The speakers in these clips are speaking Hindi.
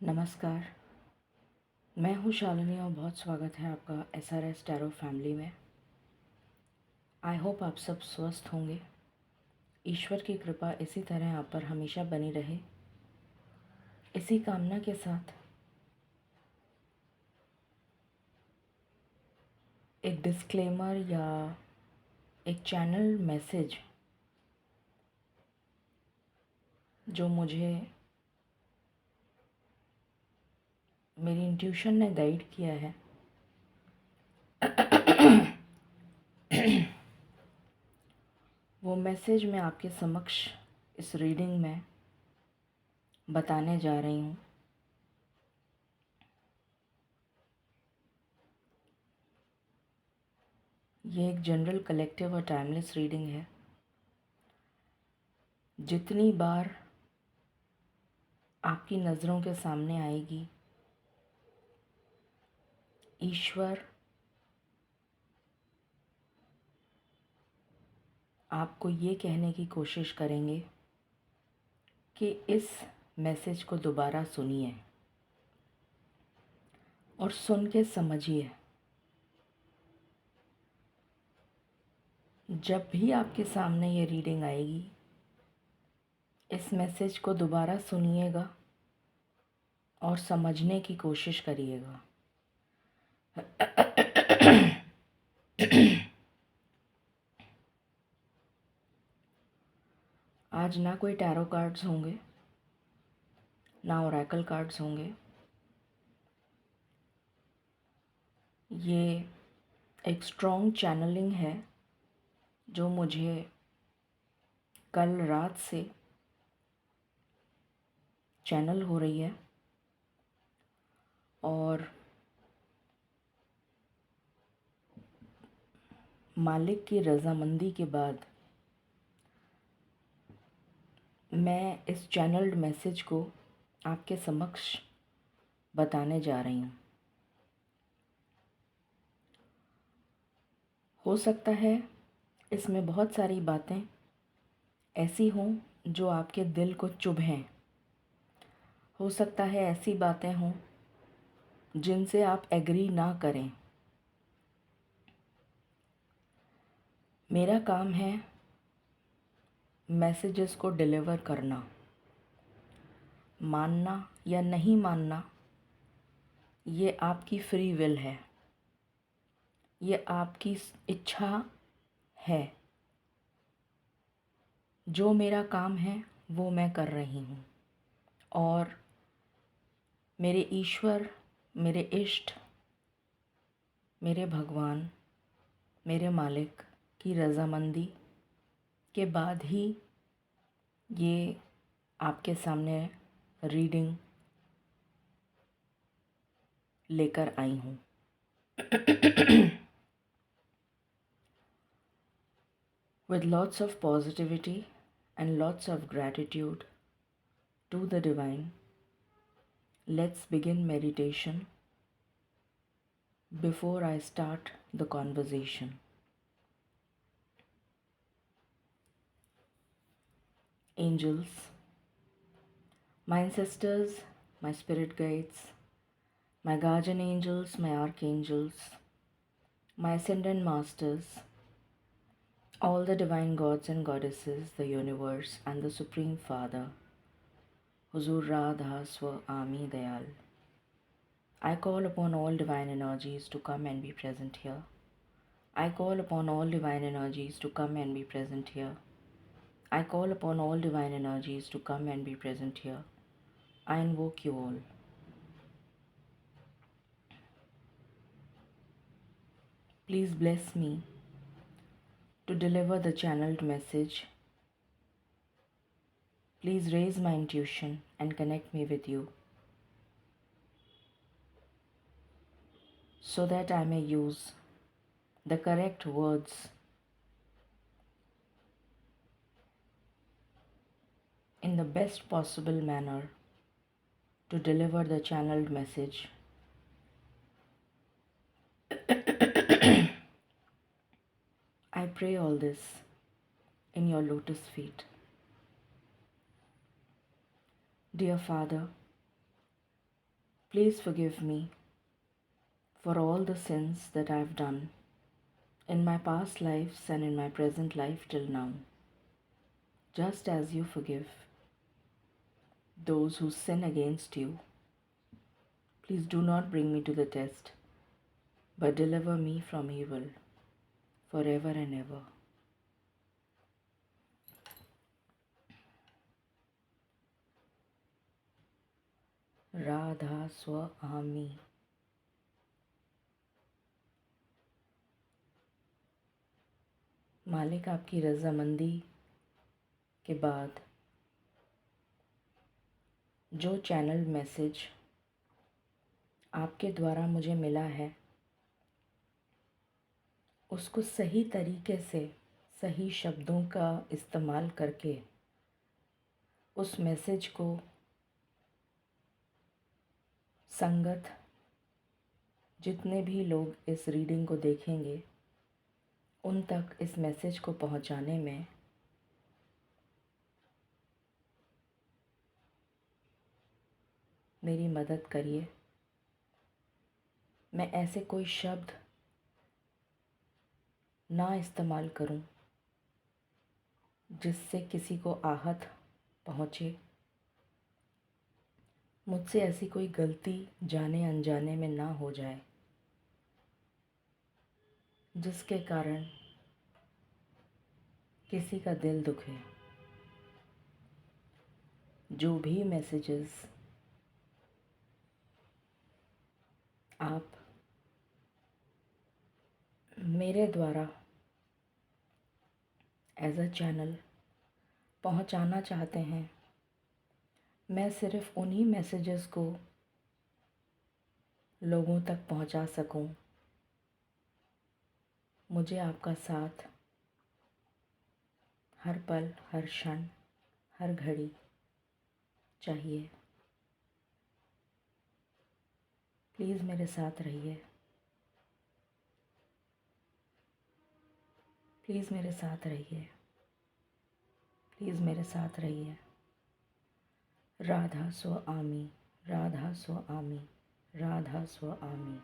नमस्कार। मैं हूँ शालिनी और बहुत स्वागत है आपका SRS टैरो फैमिली में। आई होप आप सब स्वस्थ होंगे। ईश्वर की कृपा इसी तरह आप पर हमेशा बनी रहे, इसी कामना के साथ एक डिस्क्लेमर या एक चैनल मैसेज जो मुझे मेरी इंट्यूशन ने गाइड किया है, वो मैसेज मैं आपके समक्ष इस रीडिंग में बताने जा रही हूँ। ये एक जनरल, कलेक्टिव और टाइमलेस रीडिंग है। जितनी बार आपकी नज़रों के सामने आएगी, ईश्वर आपको ये कहने की कोशिश करेंगे कि इस मैसेज को दोबारा सुनिए और सुन के समझिए। जब भी आपके सामने ये रीडिंग आएगी, इस मैसेज को दोबारा सुनिएगा और समझने की कोशिश करिएगा। आज ना कोई टैरो कार्ड्स होंगे, ना ओरेकल कार्ड्स होंगे। ये एक स्ट्रॉन्ग चैनलिंग है जो मुझे कल रात से चैनल हो रही है, और मालिक की रज़ामंदी के बाद मैं इस चैनल्ड मैसेज को आपके समक्ष बताने जा रही हूँ। हो सकता है इसमें बहुत सारी बातें ऐसी हों जो आपके दिल को चुभें। हो सकता है ऐसी बातें हों जिनसे आप एग्री ना करें। मेरा काम है मैसेजेस को डिलीवर करना। मानना या नहीं मानना ये आपकी फ्री विल है, ये आपकी इच्छा है। जो मेरा काम है वो मैं कर रही हूँ, और मेरे ईश्वर, मेरे इष्ट, मेरे भगवान, मेरे मालिक की रज़ामंदी के बाद ही ये आपके सामने रीडिंग लेकर आई हूँ। With lots of positivity and lots of gratitude to the divine, let's begin meditation before I start the conversation. Angels, my ancestors, my spirit guides, my guardian angels, my archangels, my ascendant masters, all the divine gods and goddesses, the universe and the Supreme Father, Huzur Radha Swa Ami Dayal. I call upon all divine energies to come and be present here. I call upon all divine energies to come and be present here. I call upon all divine energies to come and be present here. I invoke you all. Please bless me to deliver the channeled message. Please raise my intuition and connect me with you, so that I may use the correct words in the best possible manner to deliver the channeled message. I pray all this in your lotus feet. Dear Father, Please forgive me for all the sins that I've done in my past lives and in my present life till now, just as you forgive those who sin against you. Please do not bring me to the test, but deliver me from evil forever and ever. Radha स्वामी। मालिक आपकी रजामंदी के बाद जो चैनल मैसेज आपके द्वारा मुझे मिला है उसको सही तरीके से सही शब्दों का इस्तेमाल करके उस मैसेज को संगत जितने भी लोग इस रीडिंग को देखेंगे उन तक इस मैसेज को पहुंचाने में मेरी मदद करिए। मैं ऐसे कोई शब्द ना इस्तेमाल करूं जिससे किसी को आहत पहुंचे। मुझसे ऐसी कोई गलती जाने अनजाने में ना हो जाए जिसके कारण किसी का दिल दुखे। जो भी मैसेजेस आप मेरे द्वारा एज अ चैनल पहुंचाना चाहते हैं, मैं सिर्फ उन्हीं मैसेजेस को लोगों तक पहुंचा सकूं। मुझे आपका साथ हर पल, हर क्षण, हर घड़ी चाहिए। प्लीज़ मेरे साथ रहिए। प्लीज़ मेरे साथ रहिए। प्लीज़ मेरे साथ रहिए। राधा स्वामी, राधा स्वामी, राधा स्वामी।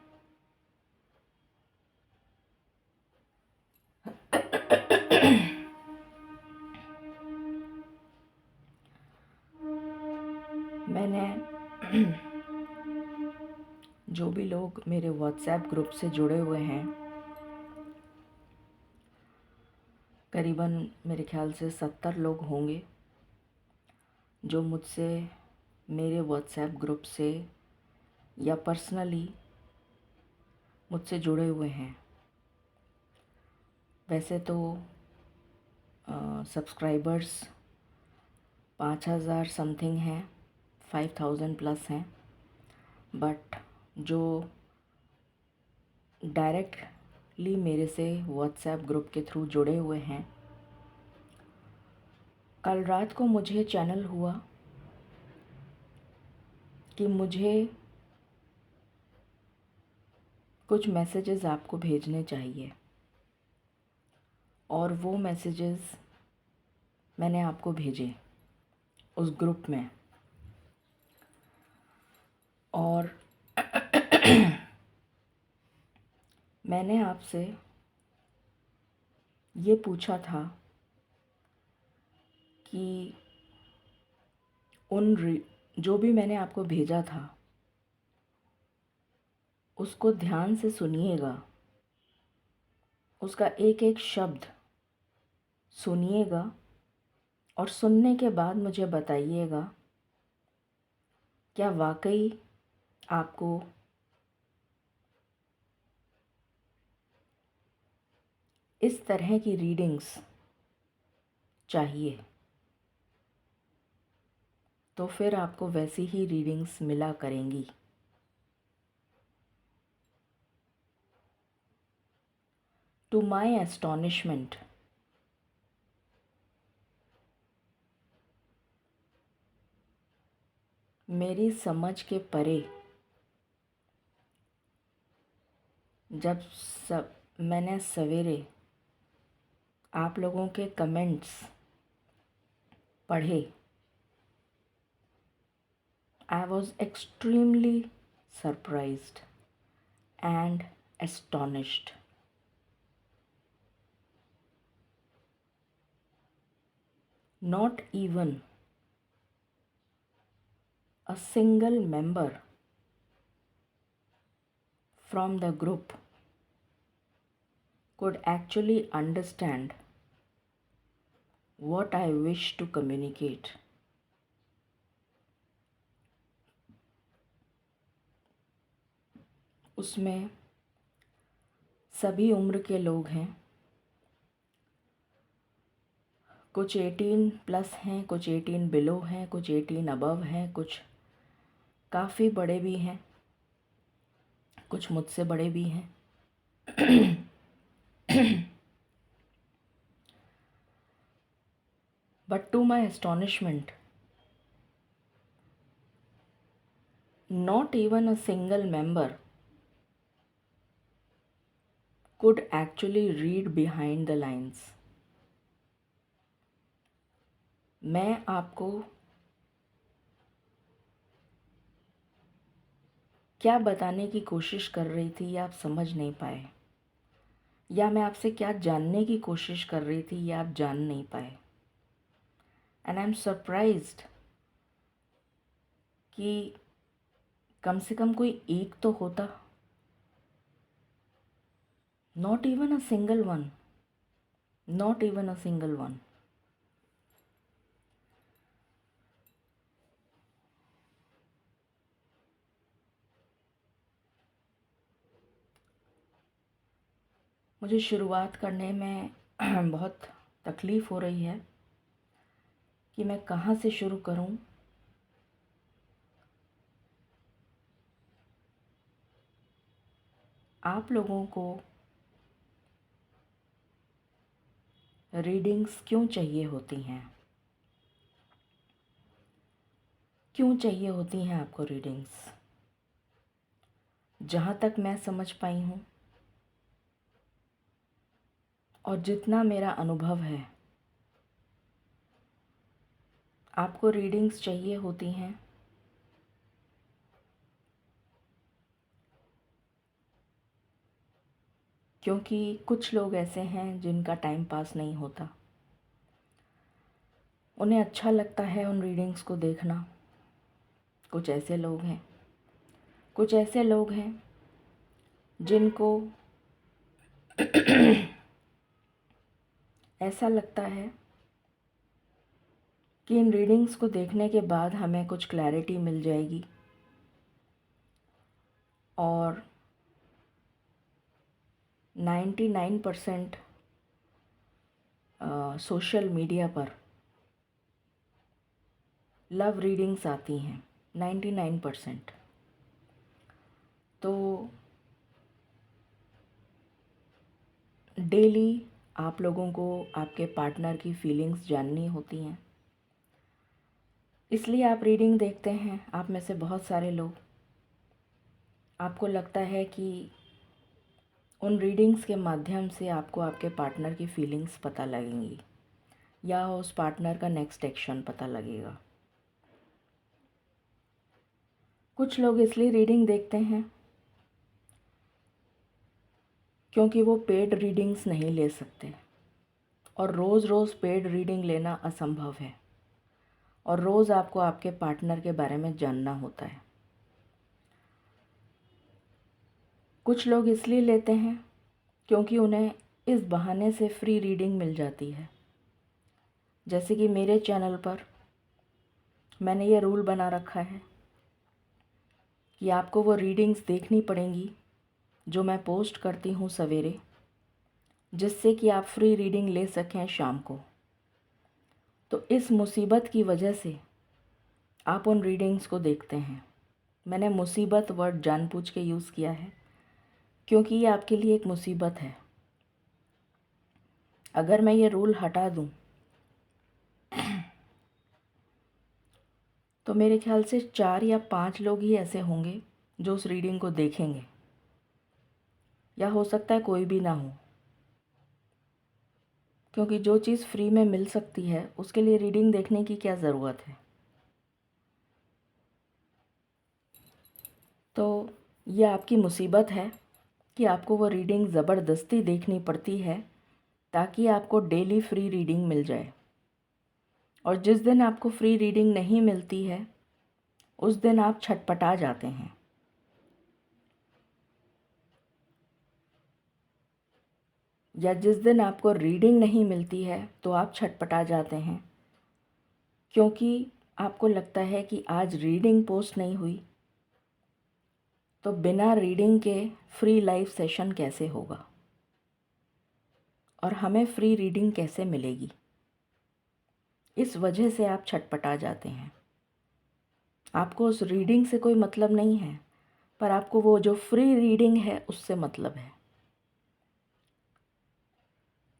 मैंने जो भी लोग मेरे व्हाट्सएप ग्रुप से जुड़े हुए हैं, करीबन मेरे ख्याल से 70 लोग होंगे जो मुझसे मेरे व्हाट्सएप ग्रुप से या पर्सनली मुझसे जुड़े हुए हैं। वैसे तो सब्सक्राइबर्स 5000 समथिंग हैं, 5000 प्लस हैं, बट जो डायरेक्टली मेरे से व्हाट्सएप ग्रुप के थ्रू जुड़े हुए हैं, कल रात को मुझे चैनल हुआ कि मुझे कुछ मैसेजेस आपको भेजने चाहिए और वो मैसेजेस मैंने आपको भेजे उस ग्रुप में। और मैंने आपसे ये पूछा था कि जो भी मैंने आपको भेजा था उसको ध्यान से सुनिएगा, उसका एक एक शब्द सुनिएगा और सुनने के बाद मुझे बताइएगा क्या वाकई आपको इस तरह की रीडिंग्स चाहिए। तो फिर आपको वैसी ही रीडिंग्स मिला करेंगी। टू माई एस्टोनिशमेंट, मेरी समझ के परे जब मैंने सवेरे आप लोगों के कमेंट्स पढ़े, I was extremely surprised, and astonished. Not even a single member from the group could actually understand what I wish to communicate. उसमें सभी उम्र के लोग हैं, कुछ 18 प्लस हैं, कुछ 18 बिलो हैं, कुछ 18 अबव हैं, कुछ काफ़ी बड़े भी हैं, कुछ मुझसे बड़े भी हैं। But to my astonishment, not even a single member could actually read behind the lines. मैं आपको क्या बताने की कोशिश कर रही थी ये आप समझ नहीं पाए, या मैं आपसे क्या जानने की कोशिश कर रही थी ये आप जान नहीं पाए। एंड आई एम सरप्राइज्ड कि कम से कम कोई एक तो होता। Not even a single one, not even a single one. मुझे शुरुआत करने में बहुत तकलीफ़ हो रही है कि मैं कहाँ से शुरू करूँ। आप लोगों को रीडिंग्स क्यों चाहिए होती हैं? क्यों चाहिए होती हैं आपको रीडिंग्स? जहाँ तक मैं समझ पाई हूँ और जितना मेरा अनुभव है, आपको रीडिंग्स चाहिए होती हैं क्योंकि कुछ लोग ऐसे हैं जिनका टाइम पास नहीं होता, उन्हें अच्छा लगता है उन रीडिंग्स को देखना। कुछ ऐसे लोग हैं, कुछ ऐसे लोग हैं जिनको ऐसा लगता है कि इन रीडिंग्स को देखने के बाद हमें कुछ क्लैरिटी मिल जाएगी और 99% सोशल मीडिया पर लव रीडिंग्स आती हैं, 99%। तो डेली आप लोगों को आपके पार्टनर की फीलिंग्स जाननी होती हैं, इसलिए आप रीडिंग देखते हैं। आप में से बहुत सारे लोग, आपको लगता है कि उन रीडिंग्स के माध्यम से आपको आपके पार्टनर की फीलिंग्स पता लगेंगी या उस पार्टनर का नेक्स्ट एक्शन पता लगेगा। कुछ लोग इसलिए रीडिंग देखते हैं क्योंकि वो पेड रीडिंग्स नहीं ले सकते और रोज़ रोज़ पेड रीडिंग लेना असंभव है और रोज़ आपको आपके पार्टनर के बारे में जानना होता है। कुछ लोग इसलिए लेते हैं क्योंकि उन्हें इस बहाने से फ्री रीडिंग मिल जाती है। जैसे कि मेरे चैनल पर मैंने ये रूल बना रखा है कि आपको वो रीडिंग्स देखनी पड़ेंगी जो मैं पोस्ट करती हूँ सवेरे, जिससे कि आप फ्री रीडिंग ले सकें शाम को। तो इस मुसीबत की वजह से आप उन रीडिंग्स को देखते हैं। मैंने मुसीबत वर्ड जानबूझ के यूज़ किया है क्योंकि ये आपके लिए एक मुसीबत है। अगर मैं ये रूल हटा दूँ तो मेरे ख्याल से 4 या 5 लोग ही ऐसे होंगे जो उस रीडिंग को देखेंगे, या हो सकता है कोई भी ना हो, क्योंकि जो चीज़ फ्री में मिल सकती है उसके लिए रीडिंग देखने की क्या ज़रूरत है। तो ये आपकी मुसीबत है कि आपको वो रीडिंग ज़बरदस्ती देखनी पड़ती है ताकि आपको डेली फ्री रीडिंग मिल जाए। और जिस दिन आपको फ्री रीडिंग नहीं मिलती है उस दिन आप छटपटा जाते हैं। या जिस दिन आपको रीडिंग नहीं मिलती है तो आप छटपटा जाते हैं, क्योंकि आपको लगता है कि आज रीडिंग पोस्ट नहीं हुई तो बिना रीडिंग के फ्री लाइव सेशन कैसे होगा और हमें फ्री रीडिंग कैसे मिलेगी। इस वजह से आप छटपटा जाते हैं। आपको उस रीडिंग से कोई मतलब नहीं है, पर आपको वो जो फ्री रीडिंग है उससे मतलब है।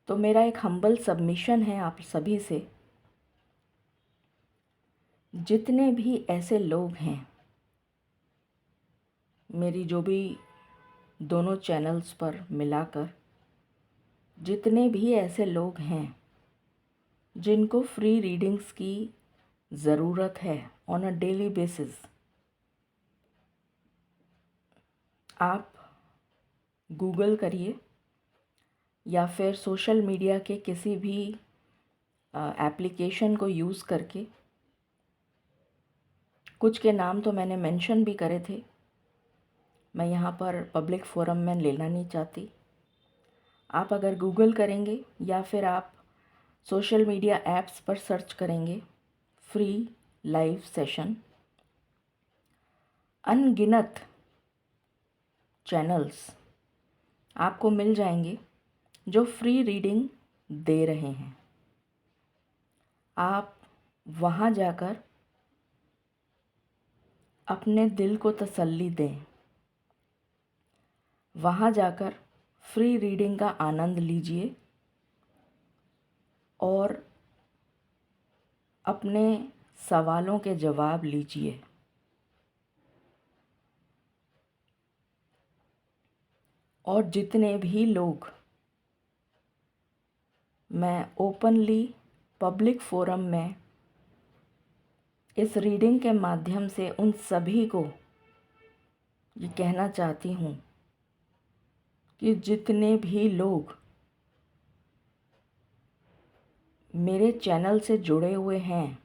तो मेरा एक हम्बल सबमिशन है आप सभी से, जितने भी ऐसे लोग हैं मेरी जो भी दोनों चैनल्स पर मिलाकर, जितने भी ऐसे लोग हैं जिनको फ्री रीडिंग्स की ज़रूरत है ऑन अ डेली बेसिस, आप गूगल करिए या फिर सोशल मीडिया के किसी भी एप्लीकेशन को यूज़ करके, कुछ के नाम तो मैंने मेंशन भी करे थे, मैं यहाँ पर पब्लिक फोरम में लेना नहीं चाहती। आप अगर गूगल करेंगे या फिर आप सोशल मीडिया ऐप्स पर सर्च करेंगे फ्री लाइव सेशन, अनगिनत चैनल्स आपको मिल जाएंगे जो फ्री रीडिंग दे रहे हैं। आप वहाँ जाकर अपने दिल को तसल्ली दें, वहाँ जाकर फ्री रीडिंग का आनंद लीजिए और अपने सवालों के जवाब लीजिए। और जितने भी लोग मैं ओपनली पब्लिक फोरम में इस रीडिंग के माध्यम से उन सभी को ये कहना चाहती हूँ कि जितने भी लोग मेरे चैनल से जुड़े हुए हैं,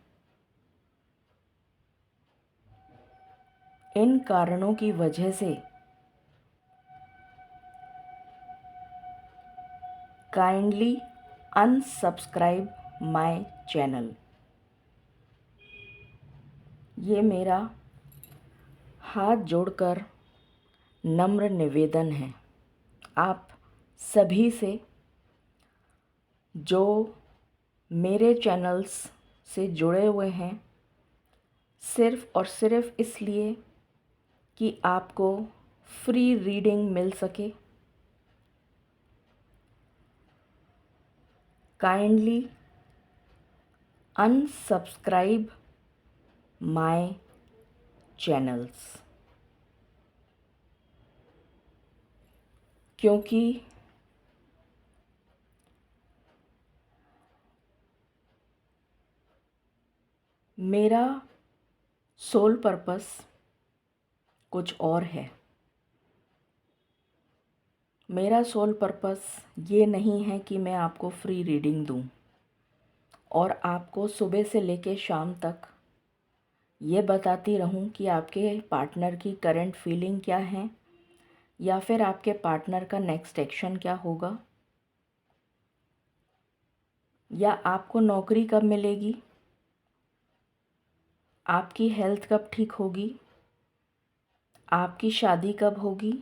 इन कारणों की वजह से काइंडली अनसब्सक्राइब माय चैनल। ये मेरा हाथ जोड़कर नम्र निवेदन है आप सभी से, जो मेरे चैनल्स से जुड़े हुए हैं सिर्फ़ और सिर्फ इसलिए कि आपको फ्री रीडिंग मिल सके। काइंडली अनसब्सक्राइब माय चैनल्स, क्योंकि मेरा सोल पर्पस कुछ और है। मेरा सोल पर्पस ये नहीं है कि मैं आपको फ्री रीडिंग दूं और आपको सुबह से लेकर शाम तक ये बताती रहूं कि आपके पार्टनर की करंट फीलिंग क्या है या फिर आपके पार्टनर का नेक्स्ट एक्शन क्या होगा, या आपको नौकरी कब मिलेगी, आपकी हेल्थ कब ठीक होगी, आपकी शादी कब होगी,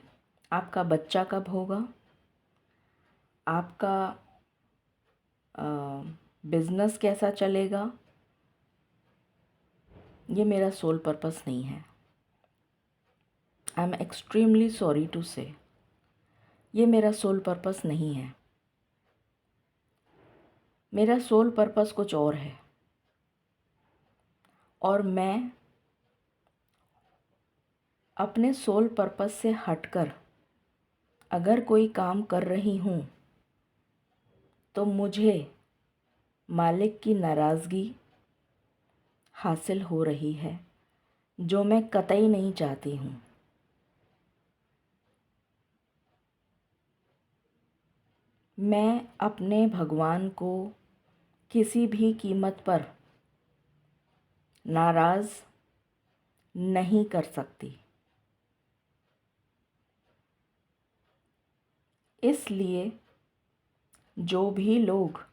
आपका बच्चा कब होगा, आपका बिज़नेस कैसा चलेगा। ये मेरा सोल पर्पस नहीं है। I am extremely sorry to say, ये मेरा सोल पर्पस नहीं है। मेरा सोल पर्पस कुछ और है और मैं अपने सोल पर्पस से हटकर अगर कोई काम कर रही हूँ तो मुझे मालिक की नाराज़गी हासिल हो रही है, जो मैं कतई नहीं चाहती हूँ। मैं अपने भगवान को किसी भी कीमत पर नाराज़ नहीं कर सकती। इसलिए जो भी लोग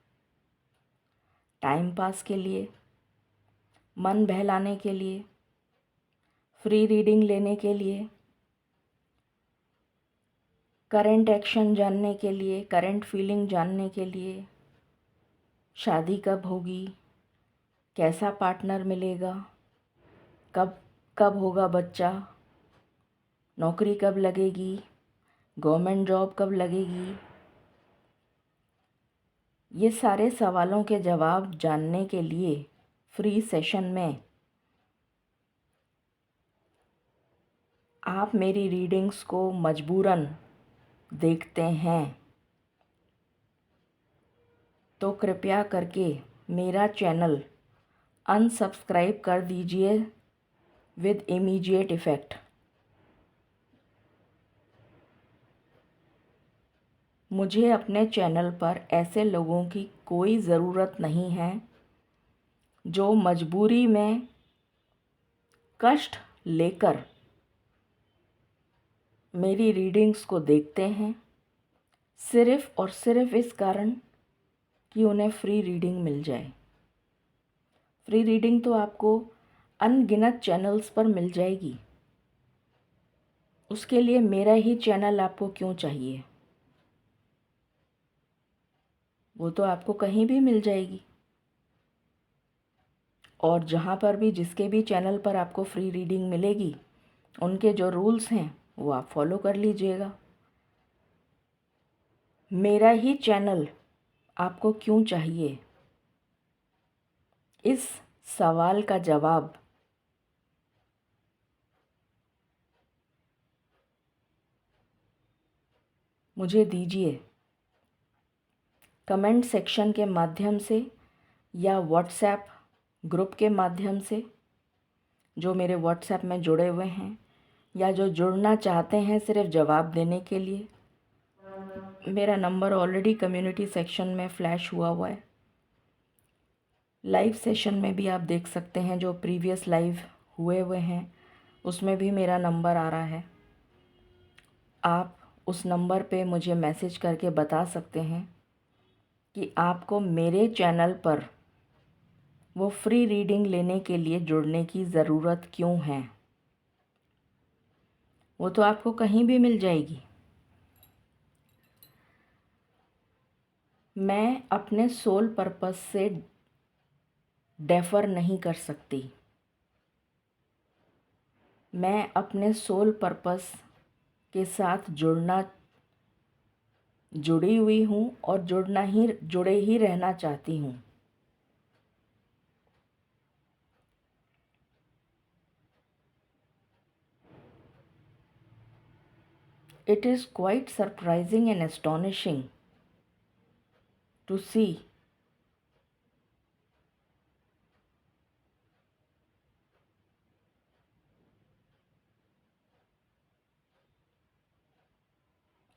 टाइम पास के लिए, मन बहलाने के लिए, फ्री रीडिंग लेने के लिए, करंट एक्शन जानने के लिए, करंट फीलिंग जानने के लिए, शादी कब होगी, कैसा पार्टनर मिलेगा, कब कब होगा बच्चा, नौकरी कब लगेगी, गवर्नमेंट जॉब कब लगेगी, ये सारे सवालों के जवाब जानने के लिए फ्री सेशन में आप मेरी रीडिंग्स को मजबूरन देखते हैं तो कृपया करके मेरा चैनल अनसब्सक्राइब कर दीजिए विद इमीडिएट इफ़ेक्ट। मुझे अपने चैनल पर ऐसे लोगों की कोई ज़रूरत नहीं है जो मजबूरी में कष्ट लेकर मेरी रीडिंग्स को देखते हैं, सिर्फ़ और सिर्फ़ इस कारण कि उन्हें फ्री रीडिंग मिल जाए। फ्री रीडिंग तो आपको अनगिनत चैनल्स पर मिल जाएगी, उसके लिए मेरा ही चैनल आपको क्यों चाहिए? वो तो आपको कहीं भी मिल जाएगी। और जहाँ पर भी, जिसके भी चैनल पर आपको फ्री रीडिंग मिलेगी, उनके जो रूल्स हैं वो आप फॉलो कर लीजिएगा। मेरा ही चैनल आपको क्यों चाहिए? इस सवाल का जवाब मुझे दीजिए कमेंट सेक्शन के माध्यम से या व्हाट्सएप ग्रुप के माध्यम से, जो मेरे व्हाट्सएप में जुड़े हुए हैं या जो जुड़ना चाहते हैं सिर्फ जवाब देने के लिए। मेरा नंबर ऑलरेडी कम्युनिटी सेक्शन में फ्लैश हुआ है। लाइव सेशन में भी आप देख सकते हैं, जो प्रीवियस लाइव हुए हैं उसमें भी मेरा नंबर आ रहा है। आप उस नंबर पे मुझे मैसेज करके बता सकते हैं कि आपको मेरे चैनल पर वो फ्री रीडिंग लेने के लिए जुड़ने की ज़रूरत क्यों है। वो तो आपको कहीं भी मिल जाएगी। मैं अपने सोल पर्पस से डेफर नहीं कर सकती। मैं अपने सोल पर्पस के साथ जुड़ी हुई हूँ और जुड़े ही रहना चाहती हूँ। It is quite surprising and astonishing to see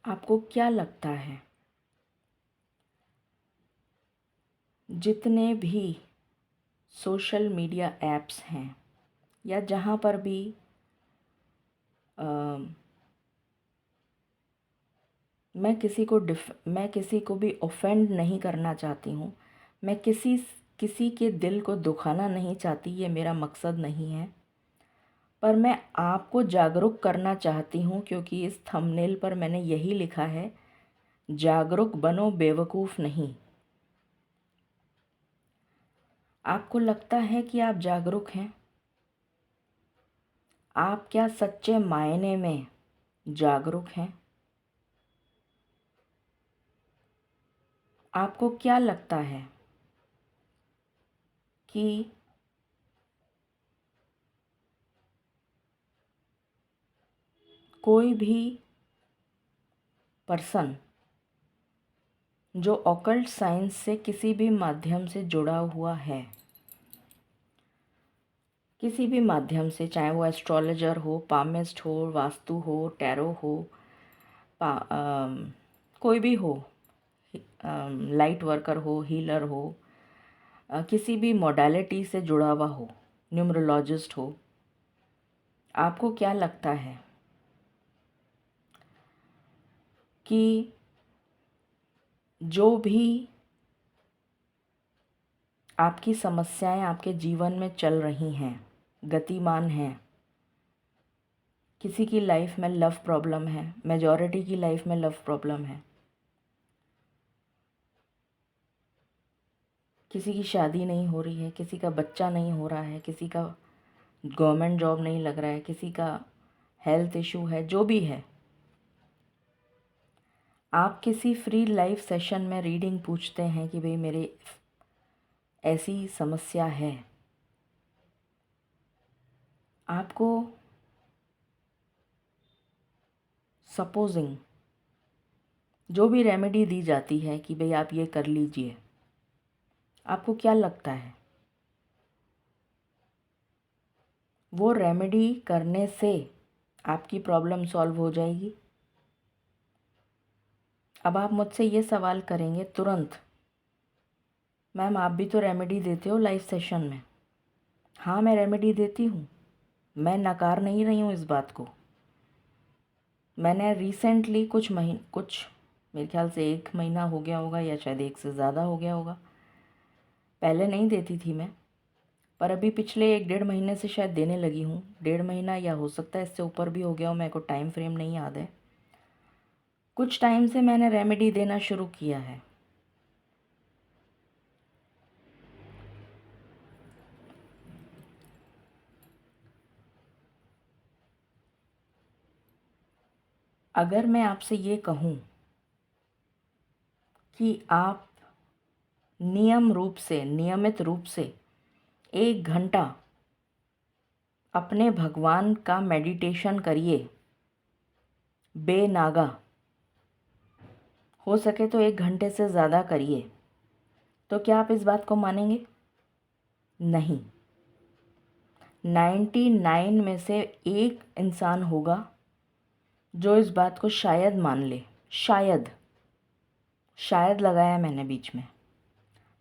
आपको क्या लगता है, जितने भी सोशल मीडिया ऐप्स हैं या जहाँ पर भी मैं किसी को भी ऑफेंड नहीं करना चाहती हूँ। मैं किसी के दिल को दुखाना नहीं चाहती, ये मेरा मकसद नहीं है। पर मैं आपको जागरूक करना चाहती हूँ, क्योंकि इस थंबनेल पर मैंने यही लिखा है, जागरूक बनो, बेवकूफ़ नहीं। आपको लगता है कि आप जागरूक हैं? आप क्या सच्चे मायने में जागरूक हैं? आपको क्या लगता है कि कोई भी पर्सन जो ऑकल्ट साइंस से किसी भी माध्यम से जुड़ा हुआ है, किसी भी माध्यम से, चाहे वो एस्ट्रोलॉजर हो, पामिस्ट हो, वास्तु हो, टैरो हो, कोई भी हो, लाइट वर्कर हो, हीलर हो, किसी भी मोडालिटी से जुड़ा हुआ हो, न्यूमरोलॉजिस्ट हो, आपको क्या लगता है कि जो भी आपकी समस्याएं आपके जीवन में चल रही हैं, गतिमान हैं, किसी की लाइफ में लव प्रॉब्लम है, मेजॉरिटी की लाइफ में लव प्रॉब्लम है, किसी की शादी नहीं हो रही है, किसी का बच्चा नहीं हो रहा है, किसी का गवर्नमेंट जॉब नहीं लग रहा है, किसी का हेल्थ इशू है, जो भी है, आप किसी फ्री लाइव सेशन में रीडिंग पूछते हैं कि भाई मेरे ऐसी समस्या है, आपको सपोजिंग जो भी रेमेडी दी जाती है कि भाई आप ये कर लीजिए, आपको क्या लगता है वो रेमेडी करने से आपकी प्रॉब्लम सॉल्व हो जाएगी? अब आप मुझसे ये सवाल करेंगे तुरंत, मैम आप भी तो रेमेडी देते हो लाइव सेशन में। हाँ, मैं रेमेडी देती हूँ, मैं नकार नहीं रही हूँ इस बात को। मैंने रिसेंटली कुछ मेरे ख्याल से 1 महीना हो गया होगा या शायद 1 से ज़्यादा हो गया होगा, पहले नहीं देती थी मैं, पर अभी पिछले 1 डेढ़ महीने से शायद देने लगी हूँ। 1.5 महीना या हो सकता है इससे ऊपर भी हो गया हो, मेरे को टाइम फ्रेम नहीं याद है। कुछ टाइम से मैंने रेमेडी देना शुरू किया है। अगर मैं आपसे ये कहूँ कि आप नियमित रूप से 1 घंटा अपने भगवान का मेडिटेशन करिए, बेनागा, हो सके तो 1 घंटे से ज़्यादा करिए, तो क्या आप इस बात को मानेंगे? नहीं। 99 में से 1 इंसान होगा जो इस बात को शायद मान ले। शायद लगाया मैंने बीच में,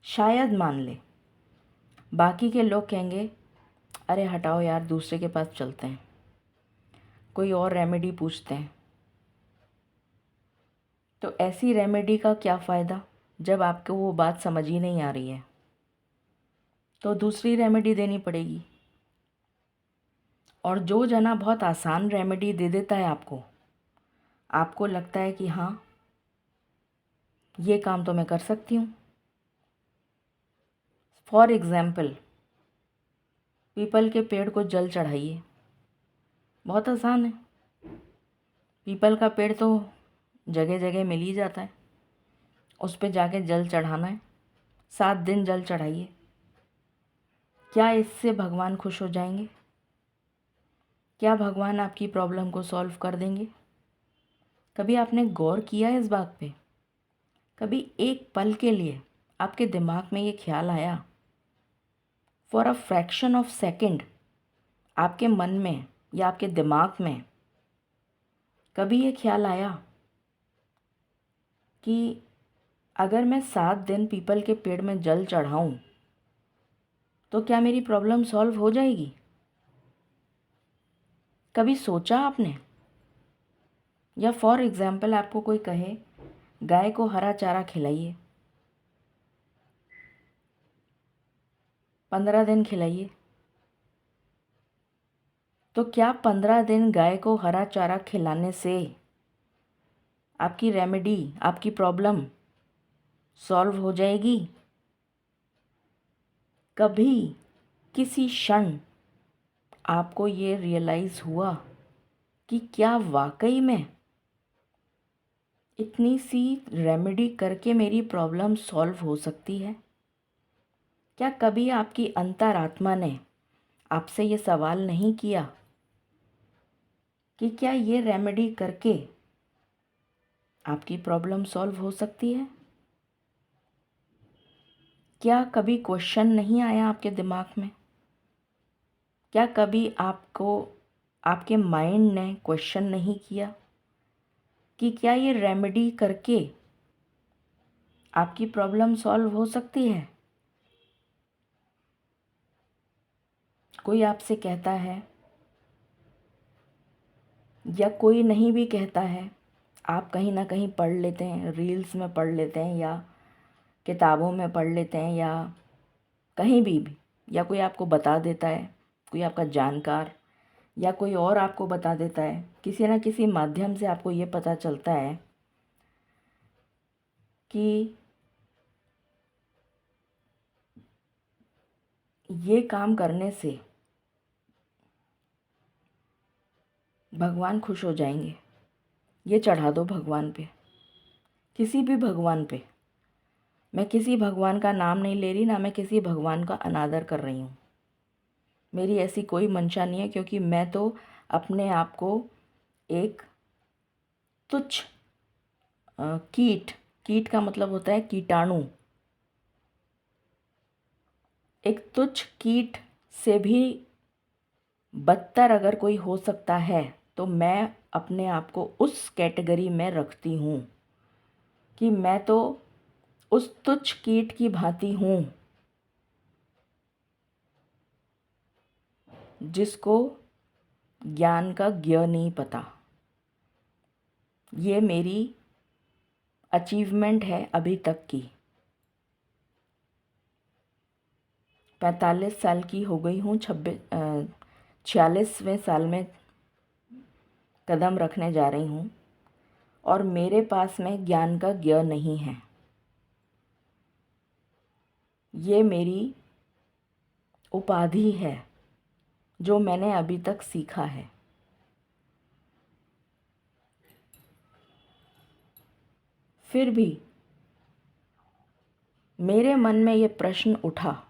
शायद मान ले। बाकी के लोग कहेंगे अरे हटाओ यार, दूसरे के पास चलते हैं, कोई और रेमेडी पूछते हैं। तो ऐसी रेमेडी का क्या फ़ायदा जब आपको वो बात समझ ही नहीं आ रही है? तो दूसरी रेमेडी देनी पड़ेगी। और जो जना बहुत आसान रेमेडी दे देता है आपको लगता है कि हाँ ये काम तो मैं कर सकती हूँ। फॉर एग्ज़ाम्पल, पीपल के पेड़ को जल चढ़ाइए, बहुत आसान है। पीपल का पेड़ तो जगह जगह मिल ही जाता है, उस पे जाके जल चढ़ाना है, 7 दिन जल चढ़ाइए। क्या इससे भगवान खुश हो जाएंगे? क्या भगवान आपकी प्रॉब्लम को सॉल्व कर देंगे? कभी आपने गौर किया है इस बात पे? कभी एक पल के लिए आपके दिमाग में ये ख्याल आया, for a fraction of second आपके मन में या आपके दिमाग में कभी ये ख्याल आया कि अगर मैं 7 दिन पीपल के पेड़ में जल चढ़ाऊं तो क्या मेरी प्रॉब्लम सॉल्व हो जाएगी? कभी सोचा आपने? या फॉर एग्ज़ाम्पल आपको कोई कहे गाय को हरा चारा खिलाइए, 15 दिन खिलाइए, तो क्या 15 दिन गाय को हरा चारा खिलाने से आपकी रेमेडी, आपकी प्रॉब्लम सॉल्व हो जाएगी? कभी किसी क्षण आपको ये रियलाइज़ हुआ कि क्या वाकई में इतनी सी रेमेडी करके मेरी प्रॉब्लम सॉल्व हो सकती है? क्या कभी आपकी अंतरात्मा ने आपसे ये सवाल नहीं किया कि क्या ये रेमेडी करके आपकी प्रॉब्लम सॉल्व हो सकती है? क्या कभी क्वेश्चन नहीं आया आपके दिमाग में? क्या कभी आपको आपके माइंड ने क्वेश्चन नहीं किया कि क्या ये रेमेडी करके आपकी प्रॉब्लम सॉल्व हो सकती है। कोई आपसे कहता है या कोई नहीं भी कहता है, आप कहीं ना कहीं पढ़ लेते हैं, रील्स में पढ़ लेते हैं या किताबों में पढ़ लेते हैं या कहीं भी, या कोई आपको बता देता है, कोई आपका जानकार या कोई और आपको बता देता है, किसी न किसी माध्यम से आपको ये पता चलता है कि ये काम करने से भगवान खुश हो जाएंगे, ये चढ़ा दो भगवान पे, किसी भी भगवान पे। मैं किसी भगवान का नाम नहीं ले रही, ना मैं किसी भगवान का अनादर कर रही हूँ। मेरी ऐसी कोई मंशा नहीं है, क्योंकि मैं तो अपने आप को एक तुच्छ कीट का मतलब होता है कीटाणु, एक तुच्छ कीट से भी बदतर अगर कोई हो सकता है तो मैं अपने आप को उस कैटेगरी में रखती हूँ कि मैं तो उस तुच्छ कीट की भांति हूँ जिसको ज्ञान का ज्ञ नहीं पता। ये मेरी अचीवमेंट है अभी तक की। 45 साल की हो गई हूँ, 46वें साल में कदम रखने जा रही हूँ और मेरे पास में ज्ञान का ज्ञ नहीं है। ये मेरी उपाधि है जो मैंने अभी तक सीखा है। फिर भी मेरे मन में ये प्रश्न उठा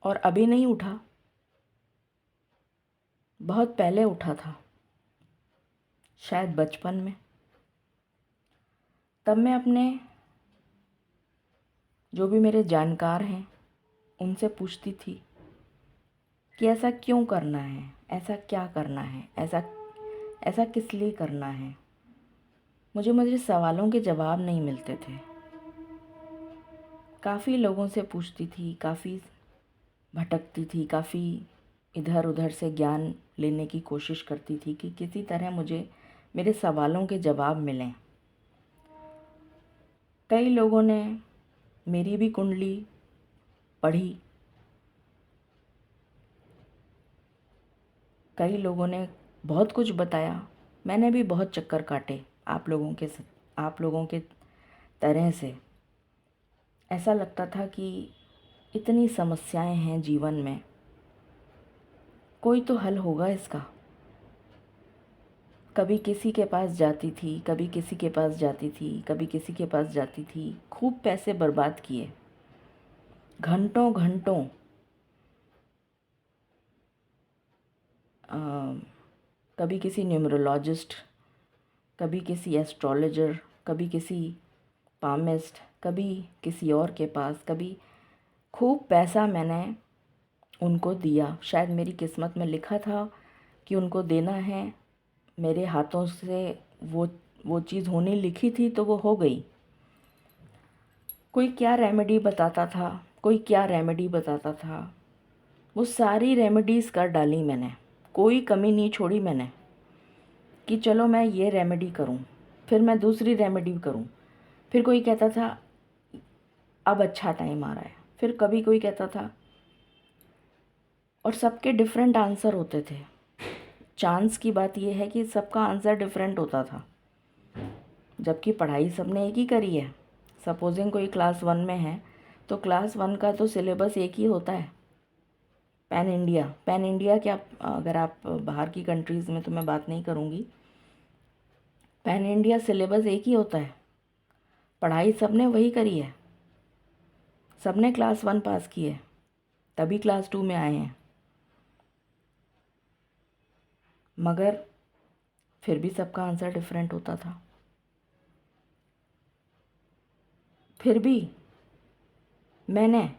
और अभी नहीं उठा, बहुत पहले उठा था, शायद बचपन में। तब मैं अपने जो भी मेरे जानकार हैं उनसे पूछती थी कि ऐसा क्यों करना है, ऐसा क्या करना है, ऐसा ऐसा किस लिए करना है। मुझे सवालों के जवाब नहीं मिलते थे। काफ़ी लोगों से पूछती थी, काफ़ी भटकती थी, काफ़ी इधर उधर से ज्ञान लेने की कोशिश करती थी कि किसी तरह मुझे मेरे सवालों के जवाब मिलें। कई लोगों ने मेरी भी कुंडली पढ़ी, कई लोगों ने बहुत कुछ बताया, मैंने भी बहुत चक्कर काटे आप लोगों के तरह से। ऐसा लगता था कि इतनी समस्याएं हैं जीवन में, कोई तो हल होगा इसका। कभी किसी के पास जाती थी, कभी किसी के पास जाती थी, कभी किसी के पास जाती थी, खूब पैसे बर्बाद किए, घंटों घंटों कभी किसी न्यूमरोलॉजिस्ट, कभी किसी एस्ट्रोलॉजर, कभी किसी पामिस्ट, कभी किसी और के पास, कभी खूब पैसा मैंने उनको दिया। शायद मेरी किस्मत में लिखा था कि उनको देना है, मेरे हाथों से वो चीज़ होनी लिखी थी तो वो हो गई। कोई क्या रेमेडी बताता था, कोई क्या रेमेडी बताता था, वो सारी रेमेडीज़ कर डाली मैंने, कोई कमी नहीं छोड़ी मैंने कि चलो मैं ये रेमेडी करूं, फिर मैं दूसरी रेमेडी करूं। फिर कोई कहता था अब अच्छा टाइम आ रहा है, फिर कभी कोई कहता था, और सबके डिफरेंट आंसर होते थे। चांस की बात यह है कि सबका आंसर डिफरेंट होता था, जबकि पढ़ाई सबने एक ही करी है। सपोजिंग कोई क्लास 1 में है तो क्लास 1 का तो सिलेबस एक ही होता है। पैन इंडिया क्या, अगर आप बाहर की कंट्रीज़ में तो मैं बात नहीं करूँगी, पैन इंडिया सिलेबस एक ही होता है। पढ़ाई सबने वही करी है, सबने क्लास 1 पास की है, तभी क्लास 2 में आए हैं। मगर फिर भी सबका आंसर डिफरेंट होता था। फिर भी मैंने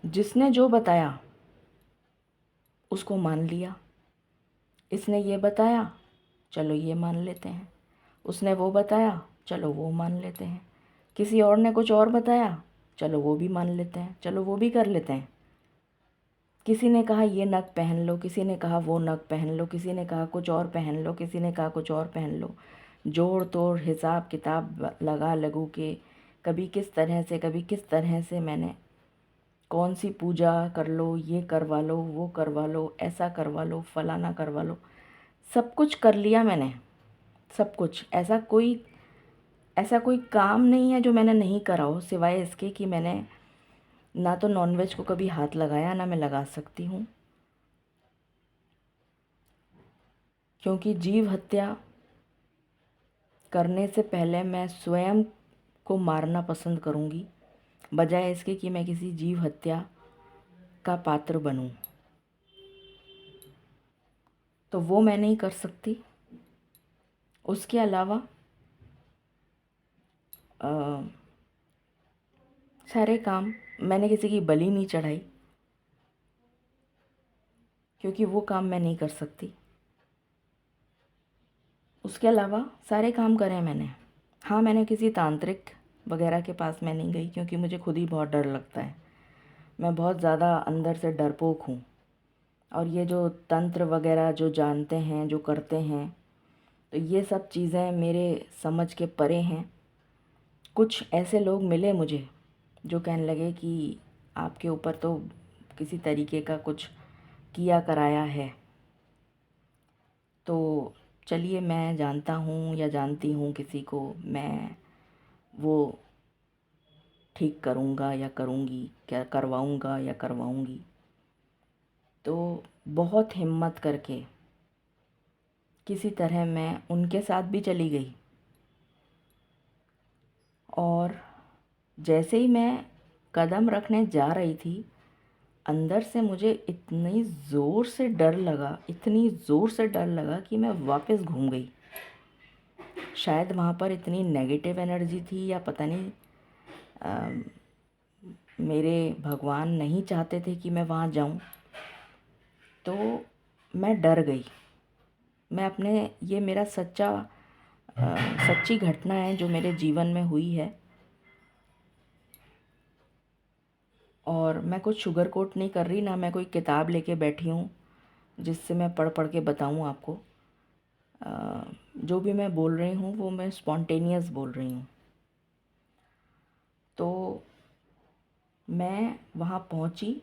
जिसने जो बताया उसको मान लिया। इसने ये बताया चलो ये मान लेते हैं। उसने वो बताया, चलो वो मान लेते हैं। किसी और ने कुछ और बताया, चलो वो भी मान लेते हैं, चलो वो भी कर लेते हैं। किसी ने कहा ये नग पहन लो, किसी ने कहा वो नग पहन लो, किसी ने कहा कुछ और पहन लो, किसी ने कहा कुछ और पहन लो। जोड़ तोड़ हिसाब किताब लगा लगू के कभी किस तरह से, कभी किस तरह से मैंने कौन सी पूजा कर लो, ये करवा लो, वो करवा लो, ऐसा करवा लो, फलाना करवा लो, सब कुछ कर लिया मैंने। सब कुछ, ऐसा कोई काम नहीं है जो मैंने नहीं करा हो, सिवाय इसके कि मैंने ना तो नॉनवेज को कभी हाथ लगाया, ना मैं लगा सकती हूँ। क्योंकि जीव हत्या करने से पहले मैं स्वयं को मारना पसंद करूँगी, बजाय इसके कि मैं किसी जीव हत्या का पात्र बनूं। तो वो मैं नहीं कर सकती। उसके अलावा सारे काम, मैंने किसी की बलि नहीं चढ़ाई, क्योंकि वो काम मैं नहीं कर सकती। उसके अलावा सारे काम करे मैंने। हाँ, मैंने किसी तांत्रिक वगैरह के पास मैं नहीं गई, क्योंकि मुझे खुद ही बहुत डर लगता है। मैं बहुत ज़्यादा अंदर से डरपोक हूँ। और ये जो तंत्र वगैरह जो जानते हैं, जो करते हैं, तो ये सब चीज़ें मेरे समझ के परे हैं। कुछ ऐसे लोग मिले मुझे जो कहने लगे कि आपके ऊपर तो किसी तरीके का कुछ किया कराया है। तो चलिए, मैं जानता हूँ या जानती हूँ किसी को, मैं वो ठीक करूँगा या करूँगी, क्या करवाऊँगा या करवाऊँगी। तो बहुत हिम्मत करके किसी तरह मैं उनके साथ भी चली गई। और जैसे ही मैं कदम रखने जा रही थी, अंदर से मुझे इतनी ज़ोर से डर लगा, इतनी ज़ोर से डर लगा कि मैं वापस घूम गई। शायद वहाँ पर इतनी नेगेटिव एनर्जी थी, या पता नहीं, मेरे भगवान नहीं चाहते थे कि मैं वहाँ जाऊँ। तो मैं डर गई। मैं अपने, ये मेरा सच्ची घटना है जो मेरे जीवन में हुई है। और मैं कुछ शुगर कोट नहीं कर रही, ना मैं कोई किताब लेके बैठी हूँ जिससे मैं पढ़ पढ़ के बताऊँ आपको। जो भी मैं बोल रही हूँ वो मैं स्पॉन्टेनियस बोल रही हूँ। तो मैं वहाँ पहुँची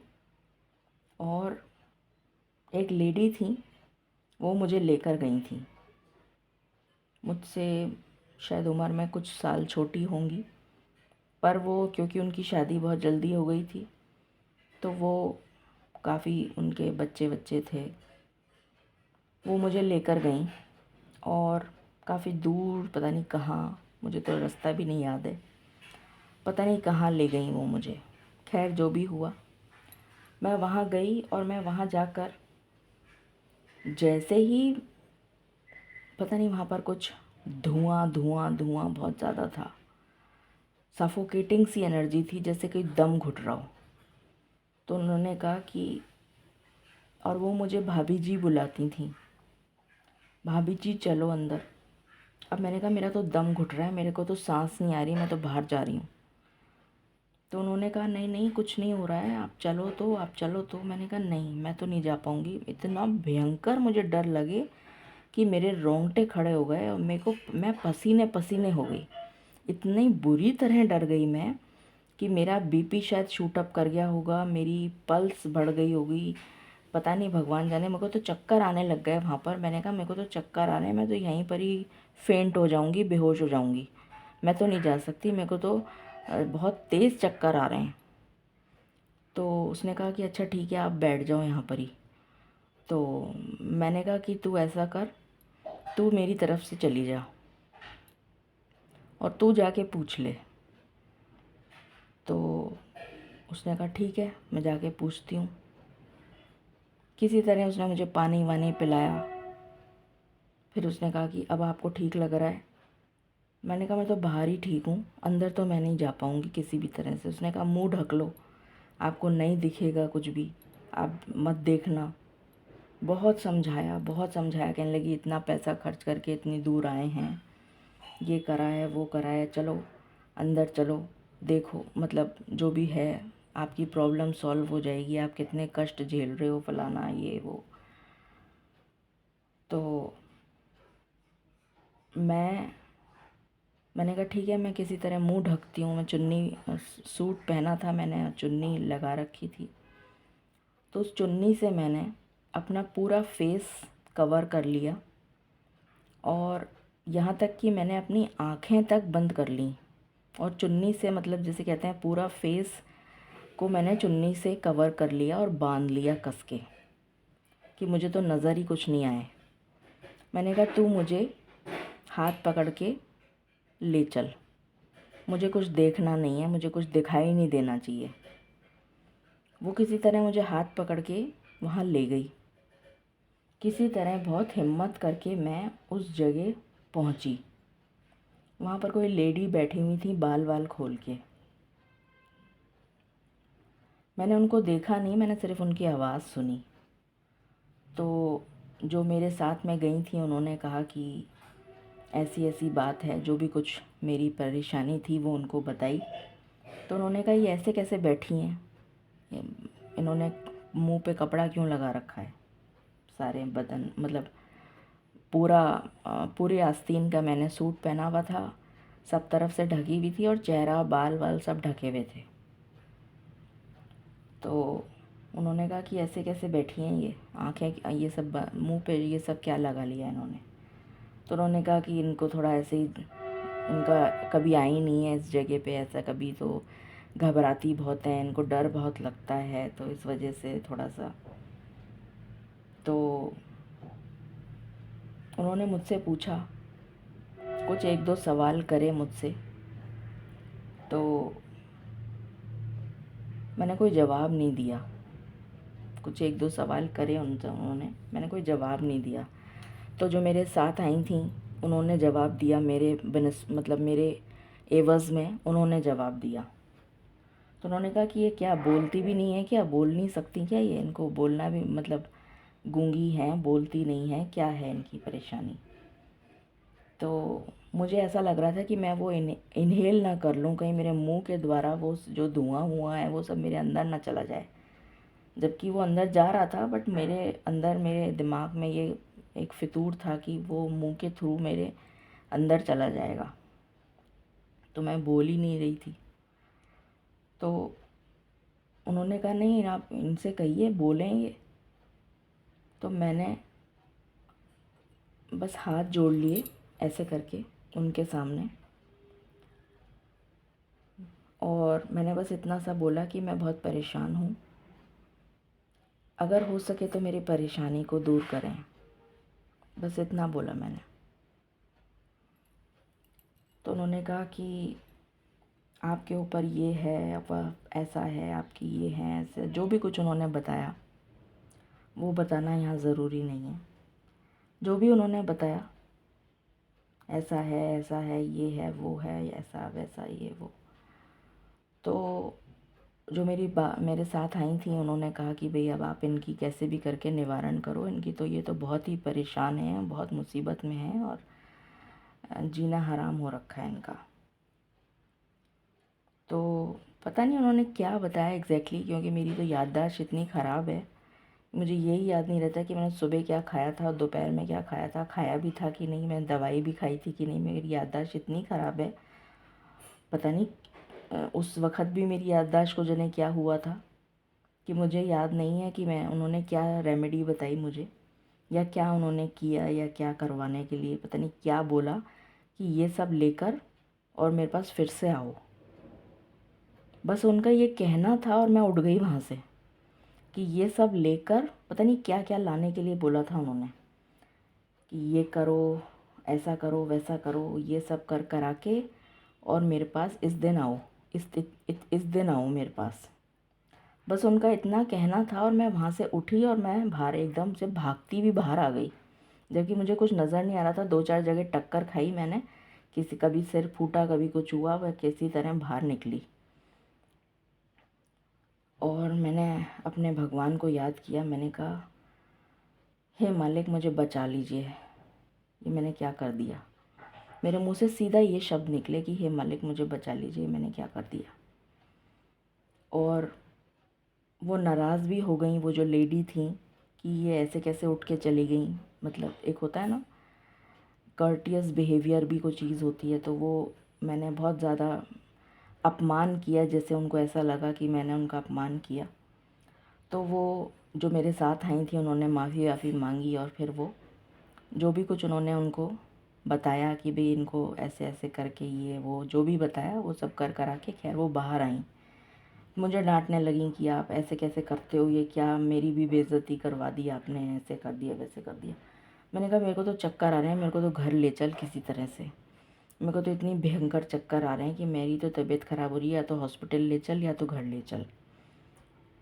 और एक लेडी थी, वो मुझे लेकर गई थी। मुझसे शायद उम्र में कुछ साल छोटी होंगी, पर वो, क्योंकि उनकी शादी बहुत जल्दी हो गई थी, तो वो काफ़ी, उनके बच्चे बच्चे थे, वो मुझे लेकर गईं। और काफ़ी दूर, पता नहीं कहाँ, मुझे तो रास्ता भी नहीं याद है, पता नहीं कहाँ ले गई वो मुझे। खैर, जो भी हुआ, मैं वहाँ गई और मैं वहाँ जाकर जैसे ही, पता नहीं, वहाँ पर कुछ धुआं धुआं धुआं बहुत ज़्यादा था। सफोकेटिंग सी एनर्जी थी, जैसे कोई दम घुट रहा हो। तो उन्होंने कहा कि, और वो मुझे भाभी जी बुलाती थी, भाभी जी चलो अंदर। अब मैंने कहा मेरा तो दम घुट रहा है, मेरे को तो सांस नहीं आ रही, मैं तो बाहर जा रही हूँ। तो उन्होंने कहा नहीं नहीं, कुछ नहीं हो रहा है, आप चलो तो, आप चलो तो। मैंने कहा नहीं, मैं तो नहीं जा पाऊँगी। इतना भयंकर मुझे डर लगे कि मेरे रोंगटे खड़े हो गए और मैं पसीने पसीने हो गई। इतनी बुरी तरह डर गई मैं कि मेरा बीपी शायद शूट अप कर गया होगा, मेरी पल्स बढ़ गई होगी, पता नहीं, भगवान जाने। मेरे को तो चक्कर आने लग गए वहाँ पर। मैंने कहा मेरे को तो चक्कर आ रहे हैं, मैं तो यहीं पर ही फेंट हो जाऊँगी, बेहोश हो जाऊँगी, मैं तो नहीं जा सकती, मेरे को तो बहुत तेज़ चक्कर आ रहे हैं। तो उसने कहा कि अच्छा ठीक है, आप बैठ जाओ यहाँ पर ही। तो मैंने कहा कि तू ऐसा कर, तू मेरी तरफ से चली जा और तू जाके पूछ ले। तो उसने कहा ठीक है, मैं जाके पूछती हूँ। किसी तरह उसने मुझे पानी वानी पिलाया। फिर उसने कहा कि अब आपको ठीक लग रहा है? मैंने कहा मैं तो बाहर ही ठीक हूँ, अंदर तो मैं नहीं जा पाऊँगी किसी भी तरह से। उसने कहा मुंह ढक लो, आपको नहीं दिखेगा कुछ भी, आप मत देखना। बहुत समझाया, बहुत समझाया। कहने लगी इतना पैसा खर्च करके इतनी दूर आए हैं, ये करा है वो करा है, चलो अंदर चलो, देखो मतलब जो भी है आपकी प्रॉब्लम सॉल्व हो जाएगी, आप कितने कष्ट झेल रहे हो, फलाना ये वो। तो मैंने कहा ठीक है, मैं किसी तरह मुंह ढकती हूँ। मैं चुन्नी, सूट पहना था मैंने, चुन्नी लगा रखी थी, तो उस चुन्नी से मैंने अपना पूरा फेस कवर कर लिया, और यहाँ तक कि मैंने अपनी आँखें तक बंद कर ली। और चुन्नी से मतलब जैसे कहते हैं पूरा फेस को मैंने चुन्नी से कवर कर लिया और बांध लिया कस के, कि मुझे तो नज़र ही कुछ नहीं आए। मैंने कहा तू मुझे हाथ पकड़ के ले चल, मुझे कुछ देखना नहीं है, मुझे कुछ दिखाई नहीं देना चाहिए। वो किसी तरह मुझे हाथ पकड़ के वहाँ ले गई। किसी तरह बहुत हिम्मत करके मैं उस जगह पहुँची। वहाँ पर कोई लेडी बैठी हुई थी बाल वाल खोल के। मैंने उनको देखा नहीं, मैंने सिर्फ उनकी आवाज़ सुनी। तो जो मेरे साथ में गई थी उन्होंने कहा कि ऐसी ऐसी बात है, जो भी कुछ मेरी परेशानी थी वो उनको बताई। तो उन्होंने कहा ये ऐसे कैसे बैठी हैं, इन्होंने मुंह पे कपड़ा क्यों लगा रखा है, सारे बदन मतलब पूरे आस्तीन का मैंने सूट पहना हुआ था, सब तरफ से ढकी हुई थी, और चेहरा बाल वाल सब ढके हुए थे। तो उन्होंने कहा कि ऐसे कैसे बैठी हैं ये, आँखें ये सब मुंह पे ये सब क्या लगा लिया इन्होंने। तो उन्होंने कहा कि इनको थोड़ा ऐसे ही, इनका कभी आई नहीं है इस जगह पे ऐसा कभी, तो घबराती बहुत है, इनको डर बहुत लगता है, तो इस वजह से थोड़ा सा। तो उन्होंने मुझसे पूछा, कुछ एक दो सवाल करे मुझसे, तो मैंने कोई जवाब नहीं दिया। कुछ एक दो सवाल करे उनसे उन्होंने, मैंने कोई जवाब नहीं दिया। तो जो मेरे साथ आई थी उन्होंने जवाब दिया, मेरे मतलब मेरे एवज़ में उन्होंने जवाब दिया। तो उन्होंने कहा कि ये क्या बोलती भी नहीं है क्या, बोल नहीं सकती क्या, ये इनको बोलना भी मतलब गूंगी हैं, बोलती नहीं है, क्या है इनकी परेशानी। तो मुझे ऐसा लग रहा था कि मैं वो इनहेल ना कर लूँ, कहीं मेरे मुंह के द्वारा वो जो धुआं हुआ है वो सब मेरे अंदर ना चला जाए। जबकि वो अंदर जा रहा था, बट मेरे अंदर मेरे दिमाग में ये एक फितूर था कि वो मुंह के थ्रू मेरे अंदर चला जाएगा। तो मैं बोल ही नहीं रही थी। तो उन्होंने कहा नहीं आप इनसे कहिए बोलेंगे। तो मैंने बस हाथ जोड़ लिए ऐसे करके उनके सामने, और मैंने बस इतना सा बोला कि मैं बहुत परेशान हूँ, अगर हो सके तो मेरी परेशानी को दूर करें। बस इतना बोला मैंने। तो उन्होंने कहा कि आपके ऊपर ये है, अब ऐसा है, आपकी ये है, ऐसे जो भी कुछ उन्होंने बताया वो बताना यहाँ ज़रूरी नहीं है। जो भी उन्होंने बताया, ऐसा है, ये है, वो है, ऐसा वैसा ये वो। तो जो मेरे साथ आई थी उन्होंने कहा कि भई अब आप इनकी कैसे भी करके निवारण करो, इनकी तो ये तो बहुत ही परेशान हैं, बहुत मुसीबत में हैं, और जीना हराम हो रखा है इनका। तो पता नहीं उन्होंने क्या बताया एग्जैक्टली, क्योंकि मेरी तो याददाश्त इतनी ख़राब है, मुझे यही याद नहीं रहता कि मैंने सुबह क्या खाया था और दोपहर में क्या खाया था, खाया भी था कि नहीं, मैंने दवाई भी खाई थी कि नहीं। मेरी याददाश्त इतनी ख़राब है, पता नहीं उस वक़्त भी मेरी याददाश्त को जाने क्या हुआ था कि मुझे याद नहीं है कि मैं उन्होंने क्या रेमेडी बताई मुझे, या क्या उन्होंने किया, या क्या करवाने के लिए पता नहीं क्या बोला कि ये सब लेकर और मेरे पास फिर से आओ। बस उनका ये कहना था और मैं उठ गई वहाँ से, कि ये सब लेकर पता नहीं क्या क्या लाने के लिए बोला था उन्होंने, कि ये करो, ऐसा करो, वैसा करो, ये सब कर करा के और मेरे पास इस दिन आओ, इस दिन आओ मेरे पास। बस उनका इतना कहना था, और मैं वहाँ से उठी और मैं बाहर एकदम से भागती भी बाहर आ गई, जबकि मुझे कुछ नज़र नहीं आ रहा था। दो चार जगह टक्कर खाई मैंने, किसी कभी सिर फूटा, कभी कुछ हुआ, वह किसी तरह बाहर निकली। और मैंने अपने भगवान को याद किया, मैंने कहा हे मालिक मुझे बचा लीजिए, ये मैंने क्या कर दिया। मेरे मुंह से सीधा ये शब्द निकले कि हे मालिक मुझे बचा लीजिए, ये मैंने क्या कर दिया। और वो नाराज़ भी हो गई, वो जो लेडी थी, कि ये ऐसे कैसे उठ के चली गई। मतलब एक होता है ना कर्टियस बिहेवियर भी कोई चीज़ होती है, तो वो मैंने बहुत ज़्यादा अपमान किया, जैसे उनको ऐसा लगा कि मैंने उनका अपमान किया। तो वो जो मेरे साथ आई थी उन्होंने माफ़ी वाफ़ी मांगी, और फिर वो जो भी कुछ उन्होंने उनको बताया कि भाई इनको ऐसे ऐसे करके ये वो जो भी बताया वो सब कर करा के खैर वो बाहर आई। मुझे डांटने लगी कि आप ऐसे कैसे करते हो, ये क्या मेरी भी बेइज्जती करवा दी आपने, ऐसे कर दिया वैसे कर दिया। मैंने कहा मेरे को तो चक्कर आ रहे हैं, मेरे को तो घर ले चल किसी तरह से, मेरे को तो इतनी भयंकर चक्कर आ रहे हैं कि मेरी तो तबीयत ख़राब हो रही है, या तो हॉस्पिटल ले चल या तो घर ले चल।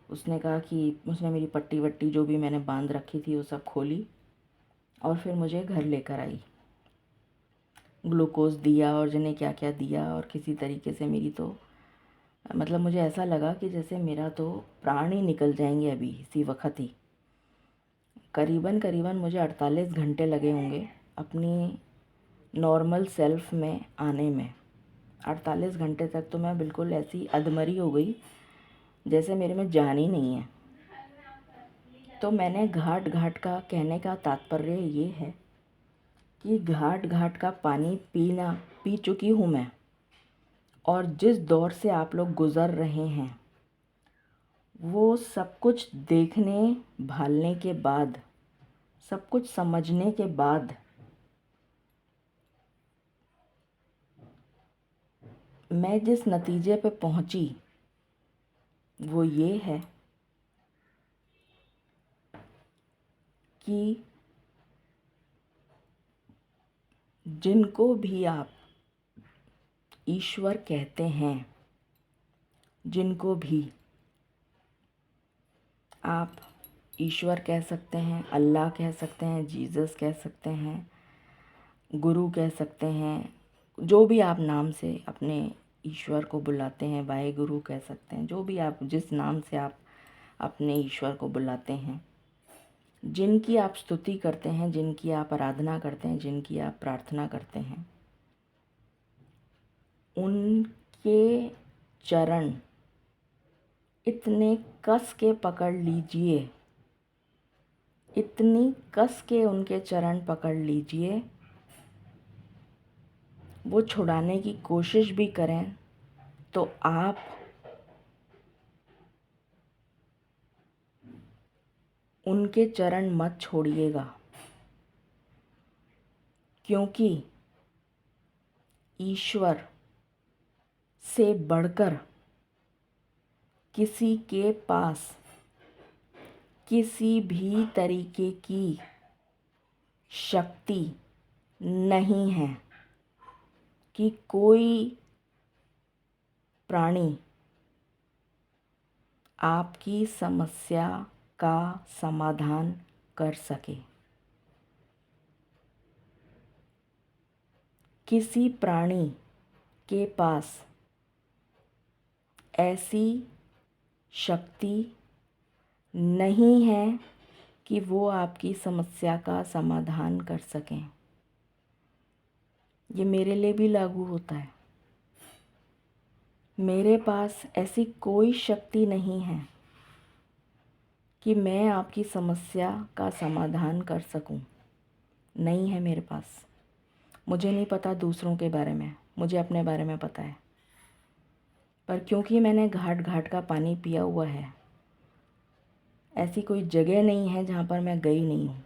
उसने कहा कि उसने मेरी पट्टी वट्टी जो भी मैंने बांध रखी थी वो सब खोली, और फिर मुझे घर लेकर आई, ग्लूकोज़ दिया और जिन्हें क्या क्या दिया, और किसी तरीके से मेरी तो मतलब मुझे ऐसा लगा कि जैसे मेरा तो प्राण ही निकल जाएंगे अभी इसी वक्त ही। करीबन करीबन मुझे 48 घंटे लगे होंगे अपनी नॉर्मल सेल्फ में आने में। 48 घंटे तक तो मैं बिल्कुल ऐसी अधमरी हो गई जैसे मेरे में जान ही नहीं है। तो मैंने घाट घाट का कहने का तात्पर्य ये है कि घाट घाट का पानी पी चुकी हूँ मैं, और जिस दौर से आप लोग गुज़र रहे हैं वो सब कुछ देखने भालने के बाद, सब कुछ समझने के बाद मैं जिस नतीजे पे पहुंची वो ये है कि जिनको भी आप ईश्वर कहते हैं, जिनको भी आप ईश्वर कह सकते हैं, अल्लाह कह सकते हैं, जीसस कह सकते हैं, गुरु कह सकते हैं, जो भी आप नाम से अपने ईश्वर को बुलाते हैं, वाहे गुरु कह सकते हैं, जो भी आप जिस नाम से आप अपने ईश्वर को बुलाते हैं, जिनकी आप स्तुति करते हैं, जिनकी आप आराधना करते हैं, जिनकी आप प्रार्थना करते हैं, उनके चरण इतने कस के पकड़ लीजिए, इतनी कस के उनके चरण पकड़ लीजिए, वो छुड़ाने की कोशिश भी करें तो आप उनके चरण मत छोड़िएगा, क्योंकि ईश्वर से बढ़कर किसी के पास किसी भी तरीके की शक्ति नहीं है कि कोई प्राणी आपकी समस्या का समाधान कर सके। किसी प्राणी के पास ऐसी शक्ति नहीं है कि वो आपकी समस्या का समाधान कर सकें। ये मेरे लिए भी लागू होता है। मेरे पास ऐसी कोई शक्ति नहीं है कि मैं आपकी समस्या का समाधान कर सकूं। नहीं है मेरे पास। मुझे नहीं पता दूसरों के बारे में, मुझे अपने बारे में पता है। पर क्योंकि मैंने घाट घाट का पानी पिया हुआ है, ऐसी कोई जगह नहीं है जहाँ पर मैं गई नहीं हूँ।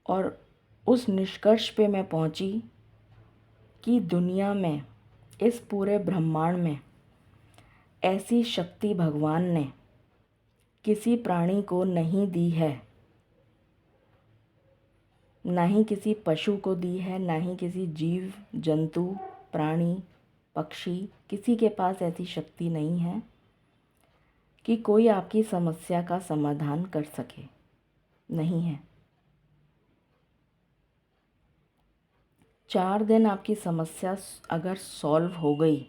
और उस निष्कर्ष पे मैं पहुँची कि दुनिया में, इस पूरे ब्रह्मांड में ऐसी शक्ति भगवान ने किसी प्राणी को नहीं दी है, ना ही किसी पशु को दी है, ना ही किसी जीव जंतु प्राणी पक्षी, किसी के पास ऐसी शक्ति नहीं है कि कोई आपकी समस्या का समाधान कर सके। नहीं है। 4 दिन आपकी समस्या अगर सॉल्व हो गई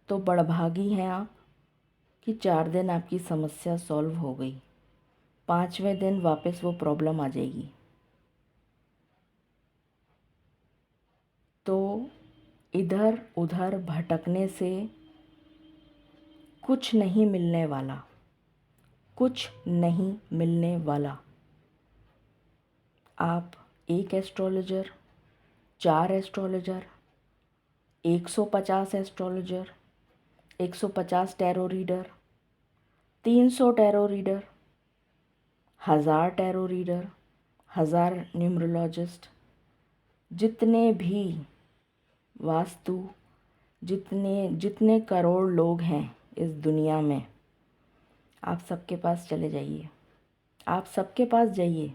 तो बड़भागी हैं आप, कि 4 दिन आपकी समस्या सॉल्व हो गई, 5वें दिन वापस वो प्रॉब्लम आ जाएगी। तो इधर उधर भटकने से कुछ नहीं मिलने वाला, कुछ नहीं मिलने वाला। आप एक astrologer, 4 astrologer, 150 astrologer, 150 tarot reader, 300 tarot reader, 1000 tarot reader, 1000 numerologist, जितने भी वास्तु, जितने करोड़ लोग हैं इस दुनिया में, आप सबके पास चले जाइए, आप सबके पास जाइए।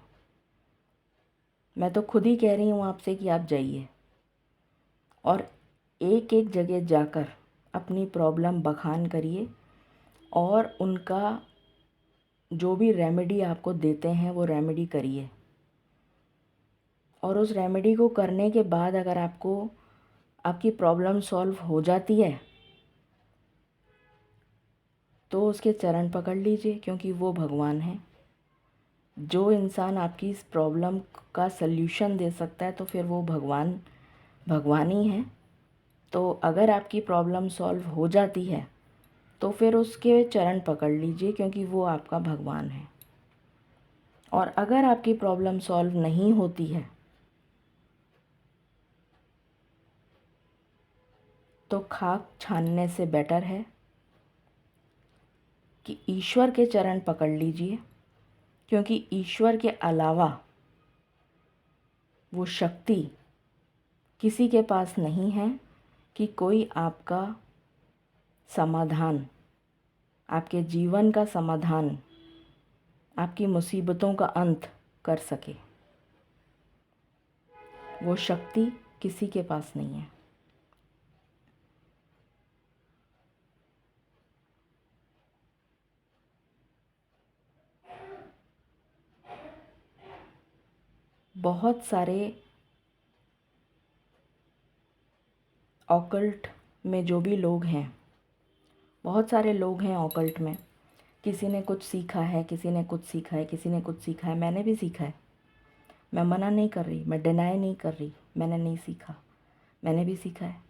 मैं तो खुद ही कह रही हूँ आपसे कि आप जाइए और एक एक जगह जाकर अपनी प्रॉब्लम बखान करिए और उनका जो भी रेमेडी आपको देते हैं वो रेमेडी करिए। और उस रेमेडी को करने के बाद अगर आपकी प्रॉब्लम सॉल्व हो जाती है तो उसके चरण पकड़ लीजिए, क्योंकि वो भगवान हैं। जो इंसान आपकी इस प्रॉब्लम का सल्यूशन दे सकता है तो फिर वो भगवान ही हैं। तो अगर आपकी प्रॉब्लम सॉल्व हो जाती है तो फिर उसके चरण पकड़ लीजिए, क्योंकि वो आपका भगवान है। और अगर आपकी प्रॉब्लम सॉल्व नहीं होती है तो खाक छानने से बेटर है कि ईश्वर के चरण पकड़ लीजिए, क्योंकि ईश्वर के अलावा वो शक्ति किसी के पास नहीं है कि कोई आपका समाधान, आपके जीवन का समाधान, आपकी मुसीबतों का अंत कर सके। वो शक्ति किसी के पास नहीं है। बहुत सारे ऑकल्ट में जो भी लोग हैं, बहुत सारे लोग हैं ऑकल्ट में, किसी ने कुछ सीखा है, किसी ने कुछ सीखा है, किसी ने कुछ सीखा है। मैंने भी सीखा है, मैं मना नहीं कर रही, मैं डिनाई नहीं कर रही, मैंने नहीं सीखा, मैंने भी सीखा है।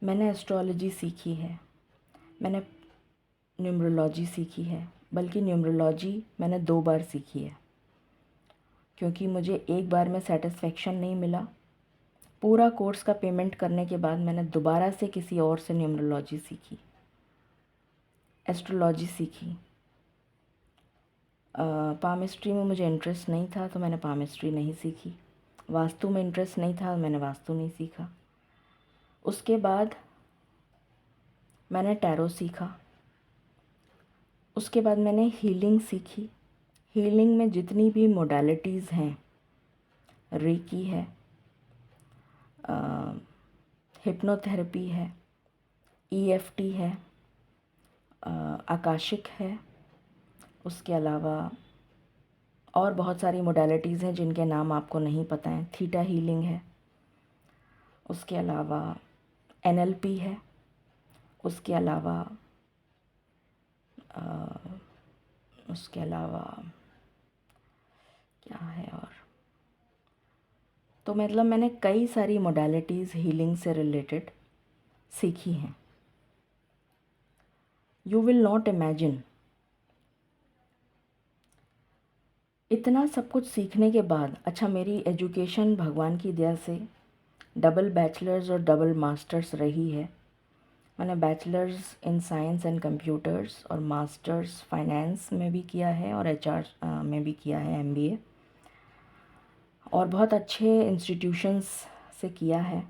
मैंने एस्ट्रोलॉजी सीखी है, मैंने न्यूमरोलॉजी सीखी है, बल्कि न्यूमरोलॉजी मैंने 2 बार सीखी है, क्योंकि मुझे एक बार में सेटिस्फेक्शन नहीं मिला। पूरा कोर्स का पेमेंट करने के बाद मैंने दोबारा से किसी और से न्यूमरोलॉजी सीखी, एस्ट्रोलॉजी सीखी। पामिस्ट्री में मुझे इंटरेस्ट नहीं था तो मैंने पामिस्ट्री नहीं सीखी। वास्तु में इंटरेस्ट नहीं था, मैंने वास्तु नहीं सीखा। उसके बाद मैंने टैरो सीखा। उसके बाद मैंने हीलिंग सीखी। हीलिंग में जितनी भी मोडालिटीज़ हैं, रेकी है, हिप्नोथेरेपी है, ईएफटी है, आकाशिक है, उसके अलावा और बहुत सारी मोडालिटीज़ हैं जिनके नाम आपको नहीं पता हैं। थीटा हीलिंग है, उसके अलावा एनएलपी है, उसके अलावा क्या है और, तो मतलब मैंने कई सारी मोडालिटीज़ हीलिंग से रिलेटेड सीखी हैं। यू विल नॉट इमेजिन, इतना सब कुछ सीखने के बाद, अच्छा मेरी एजुकेशन भगवान की दया से डबल बैचलर्स और डबल मास्टर्स रही है। मैंने bachelors in science and computers और मास्टर्स फाइनेंस में भी किया है और एचआर में भी किया है, एमबीए, और बहुत अच्छे इंस्टीट्यूशंस से किया है।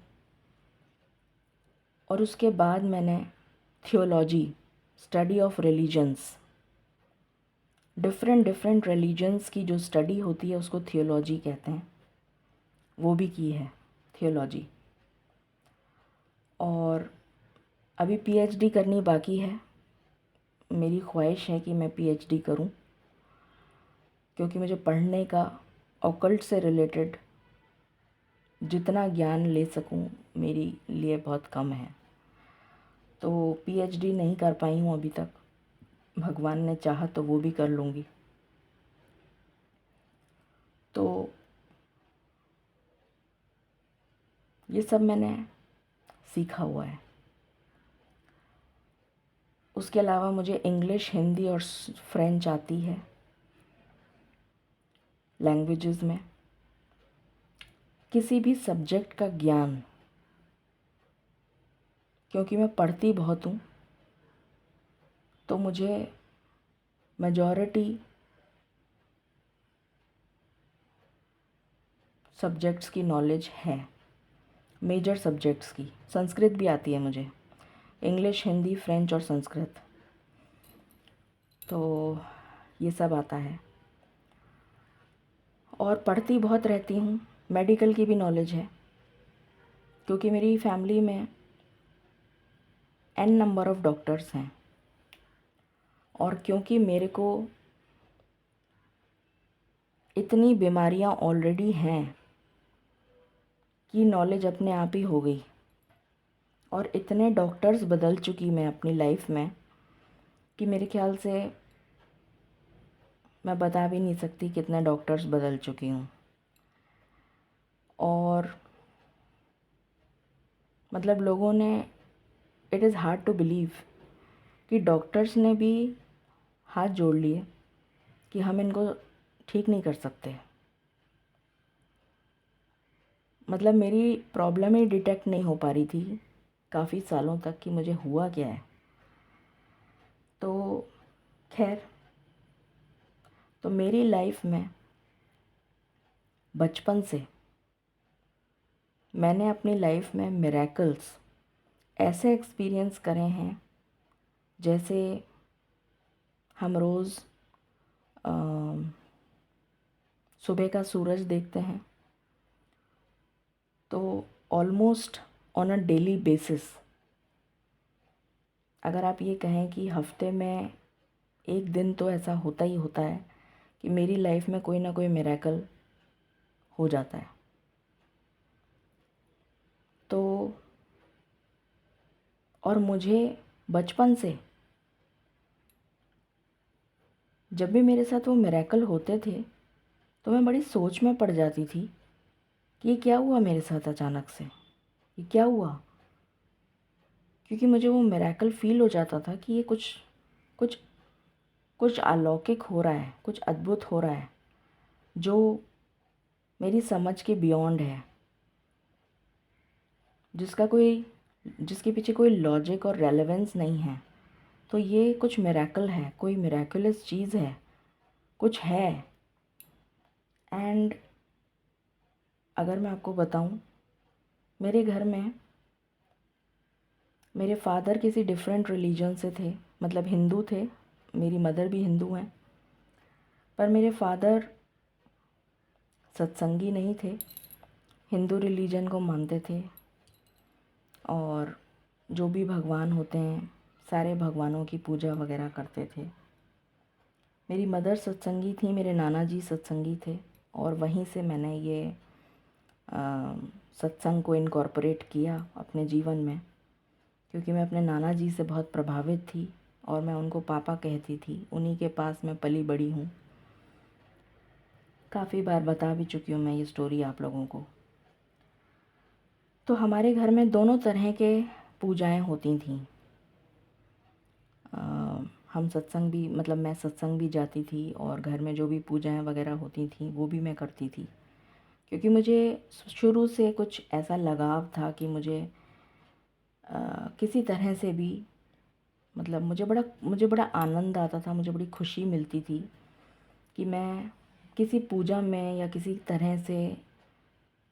और उसके बाद मैंने theology, study of religions, different religions की जो स्टडी होती है उसको थियोलॉजी कहते हैं, वो भी की है, थियोलॉजी। और अभी पीएचडी करनी बाकी है। मेरी ख्वाहिश है कि मैं पीएचडी करूं, क्योंकि मुझे पढ़ने का ऑकल्ट से रिलेटेड जितना ज्ञान ले सकूं मेरे लिए बहुत कम है। तो पीएचडी नहीं कर पाई हूँ अभी तक, भगवान ने चाहा तो वो भी कर लूँगी। तो ये सब मैंने सीखा हुआ है। उसके अलावा मुझे इंग्लिश, हिंदी और फ्रेंच आती है लैंग्वेजेस में। किसी भी सब्जेक्ट का ज्ञान, क्योंकि मैं पढ़ती बहुत हूँ, तो मुझे मेजॉरिटी सब्जेक्ट्स की नॉलेज है, मेजर सब्जेक्ट्स की। संस्कृत भी आती है मुझे, इंग्लिश, हिंदी, फ्रेंच और संस्कृत, तो ये सब आता है। और पढ़ती बहुत रहती हूँ, मेडिकल की भी नॉलेज है, क्योंकि मेरी फैमिली में n नंबर ऑफ़ डॉक्टर्स हैं। और क्योंकि मेरे को इतनी बीमारियाँ ऑलरेडी हैं कि नॉलेज अपने आप ही हो गई, और इतने डॉक्टर्स बदल चुकी मैं अपनी लाइफ में कि मेरे ख्याल से मैं बता भी नहीं सकती कितने डॉक्टर्स बदल चुकी हूँ। और मतलब लोगों ने, it is hard to believe कि डॉक्टर्स ने भी हाथ जोड़ लिए कि हम इनको ठीक नहीं कर सकते। मतलब मेरी प्रॉब्लम ही डिटेक्ट नहीं हो पा रही थी काफ़ी सालों तक कि मुझे हुआ क्या है। तो खैर, तो मेरी लाइफ में बचपन से मैंने अपनी लाइफ में मिरेकल्स ऐसे एक्सपीरियंस करे हैं, जैसे हम रोज़ सुबह का सूरज देखते हैं, तो almost on a daily basis, अगर आप ये कहें कि हफ्ते में एक दिन तो ऐसा होता ही होता है कि मेरी लाइफ में कोई ना कोई मिरेकल हो जाता है। तो और मुझे बचपन से जब भी मेरे साथ वो मिरेकल होते थे, तो मैं बड़ी सोच में पड़ जाती थी कि ये क्या हुआ मेरे साथ अचानक से, ये क्या हुआ। क्योंकि मुझे वो मिरेकल फ़ील हो जाता था कि ये कुछ कुछ कुछ अलौकिक हो रहा है, कुछ अद्भुत हो रहा है, जो मेरी समझ के बियॉन्ड है, जिसके पीछे कोई लॉजिक और रेलेवेंस नहीं है। तो ये कुछ मिरेकल है, कोई मिरेकुलस चीज़ है, कुछ है। एंड अगर मैं आपको बताऊं, मेरे घर में मेरे फादर किसी डिफरेंट रिलीजन से थे, मतलब हिंदू थे, मेरी मदर भी हिंदू हैं, पर मेरे फादर सत्संगी नहीं थे, हिंदू रिलीजन को मानते थे, और जो भी भगवान होते हैं सारे भगवानों की पूजा वगैरह करते थे। मेरी मदर सत्संगी थी, मेरे नाना जी सत्संगी थे, और वहीं से मैंने ये सत्संग को इनकॉर्पोरेट किया अपने जीवन में, क्योंकि मैं अपने नाना जी से बहुत प्रभावित थी और मैं उनको पापा कहती थी। उन्हीं के पास मैं पली बड़ी हूँ। काफ़ी बार बता भी चुकी हूँ मैं ये स्टोरी आप लोगों को। तो हमारे घर में दोनों तरह के पूजाएं होती थीं। हम सत्संग भी, मतलब मैं सत्संग भी जाती थी, और घर में जो भी पूजाएं वगैरह होती थी वो भी मैं करती थी, क्योंकि मुझे शुरू से कुछ ऐसा लगाव था कि मुझे किसी तरह से भी, मतलब मुझे बड़ा आनंद आता था, मुझे बड़ी खुशी मिलती थी कि मैं किसी पूजा में या किसी तरह से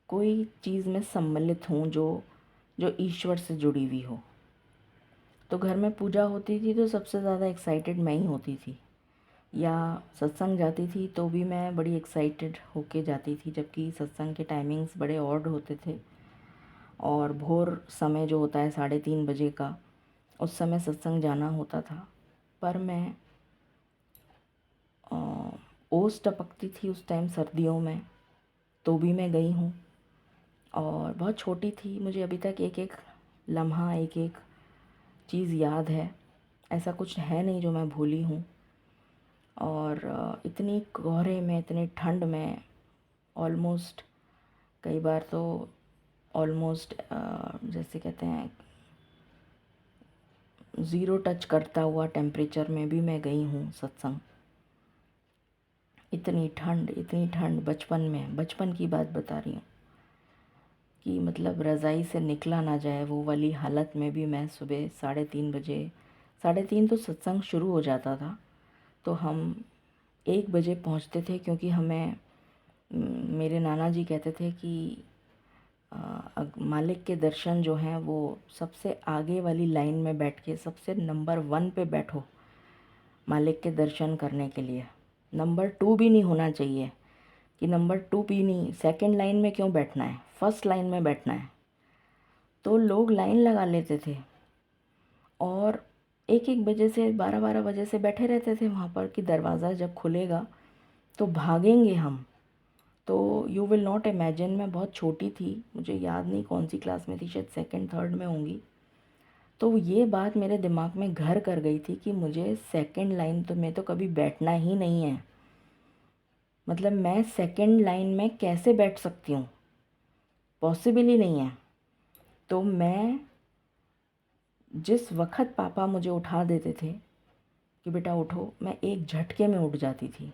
कोई चीज़ में सम्मिलित हूँ जो जो ईश्वर से जुड़ी हुई हो। तो घर में पूजा होती थी तो सबसे ज़्यादा एक्साइटेड मैं ही होती थी, या सत्संग जाती थी तो भी मैं बड़ी एक्साइटेड होके जाती थी, जबकि सत्संग के टाइमिंग्स बड़े ऑड होते थे, और भोर समय जो होता है 3:30 बजे का, उस समय सत्संग जाना होता था। पर मैं ओस टपकती थी उस टाइम सर्दियों में, तो भी मैं गई हूँ। और बहुत छोटी थी, मुझे अभी तक एक एक लम्हा, एक एक चीज़ याद है, ऐसा कुछ है नहीं जो मैं भूली हूँ। और इतनी कोहरे में, इतनी ठंड में, ऑलमोस्ट कई बार तो ऑलमोस्ट जैसे कहते हैं 0 टच करता हुआ टेम्परेचर में भी मैं गई हूँ सत्संग। इतनी ठंड बचपन की बात बता रही हूँ कि मतलब रज़ाई से निकला ना जाए वो वाली हालत में भी मैं सुबह 3:30 बजे, 3:30 तो सत्संग शुरू हो जाता था, तो हम 1 बजे पहुँचते थे, क्योंकि हमें मेरे नाना जी कहते थे कि मालिक के दर्शन जो हैं वो सबसे आगे वाली लाइन में बैठ के सबसे नंबर 1 पे बैठो मालिक के दर्शन करने के लिए। नंबर 2 भी नहीं होना चाहिए कि नंबर 2 भी नहीं, सेकंड लाइन में क्यों बैठना है, फर्स्ट लाइन में बैठना है। तो लोग लाइन लगा लेते थे और 1-1 बजे से 12-12 बजे से बैठे रहते थे वहाँ पर कि दरवाज़ा जब खुलेगा तो भागेंगे हम। तो यू विल नॉट इमेजिन, मैं बहुत छोटी थी, मुझे याद नहीं कौन सी क्लास में थी, शायद 2nd-3rd में होंगी। तो ये बात मेरे दिमाग में घर कर गई थी कि मुझे सेकंड लाइन तो में तो कभी बैठना ही नहीं है। मतलब मैं सेकंड लाइन में कैसे बैठ सकती हूँ, पॉसिबल ही नहीं है। तो मैं जिस वक्त पापा मुझे उठा देते थे कि बेटा उठो, मैं एक झटके में उठ जाती थी।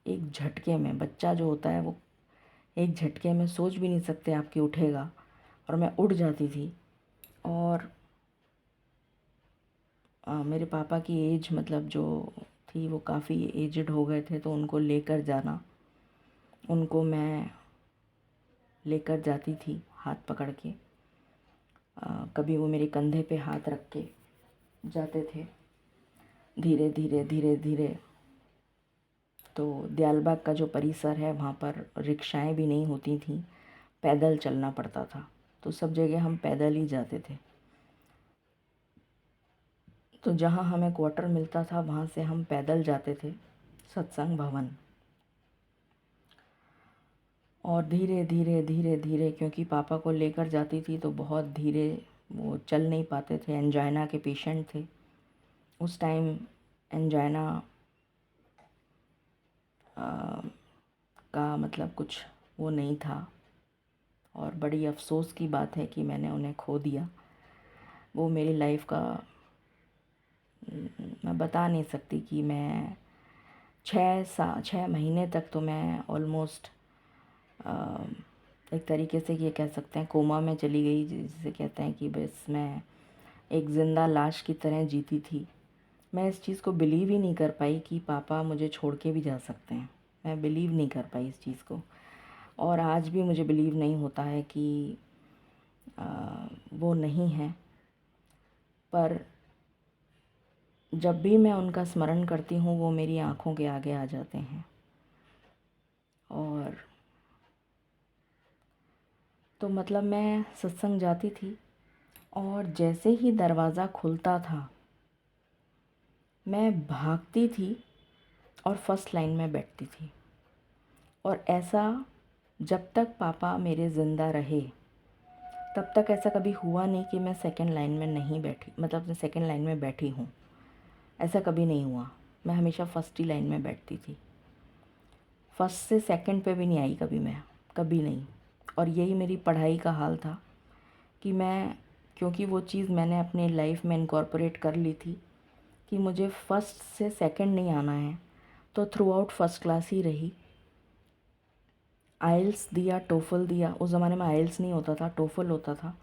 एक झटके में, बच्चा जो होता है वो एक झटके में सोच भी नहीं सकते आपकी उठेगा, और मैं उठ जाती थी। और मेरे पापा की एज मतलब जो थी वो काफ़ी एजड हो गए थे, तो उनको लेकर जाना, उनको मैं लेकर जाती थी हाथ पकड़ के। कभी वो मेरे कंधे पे हाथ रख के जाते थे, धीरे धीरे धीरे धीरे। तो दयालबाग का जो परिसर है वहाँ पर रिक्शाएं भी नहीं होती थी, पैदल चलना पड़ता था, तो सब जगह हम पैदल ही जाते थे। तो जहाँ हमें क्वार्टर मिलता था वहाँ से हम पैदल जाते थे सत्संग भवन। और धीरे धीरे धीरे धीरे, क्योंकि पापा को लेकर जाती थी तो बहुत धीरे, वो चल नहीं पाते थे, एंजाइना के पेशेंट थे उस टाइम। एंजाइना का मतलब कुछ वो नहीं था, और बड़ी अफ़सोस की बात है कि मैंने उन्हें खो दिया। वो मेरी लाइफ का मैं बता नहीं सकती कि मैं 6 महीने तक तो मैं ऑलमोस्ट एक तरीके से ये कह सकते हैं कोमा में चली गई, जिसे कहते हैं कि बस मैं एक ज़िंदा लाश की तरह जीती थी। मैं इस चीज़ को बिलीव ही नहीं कर पाई कि पापा मुझे छोड़ के भी जा सकते हैं। मैं बिलीव नहीं कर पाई इस चीज़ को, और आज भी मुझे बिलीव नहीं होता है कि वो नहीं है। पर जब भी मैं उनका स्मरण करती हूँ वो मेरी आँखों के आगे आ जाते हैं। और तो मतलब मैं सत्संग जाती थी, और जैसे ही दरवाज़ा खुलता था मैं भागती थी और फर्स्ट लाइन में बैठती थी। और ऐसा जब तक पापा मेरे ज़िंदा रहे तब तक ऐसा कभी हुआ नहीं कि मैं सेकंड लाइन में नहीं बैठी, मतलब मैं सेकंड लाइन में बैठी हूँ, ऐसा कभी नहीं हुआ। मैं हमेशा फर्स्ट ही लाइन में बैठती थी, फर्स्ट से सेकंड पे भी नहीं आई कभी मैं, कभी नहीं। और यही मेरी पढ़ाई का हाल था कि मैं, क्योंकि वो चीज़ मैंने अपनी लाइफ में इनकॉर्पोरेट कर ली थी कि मुझे फ़र्स्ट से सेकंड नहीं आना है, तो थ्रू आउट फर्स्ट क्लास ही रही। आइल्स दिया, टोफल दिया, उस ज़माने में आइल्स नहीं होता था, टोफल होता था,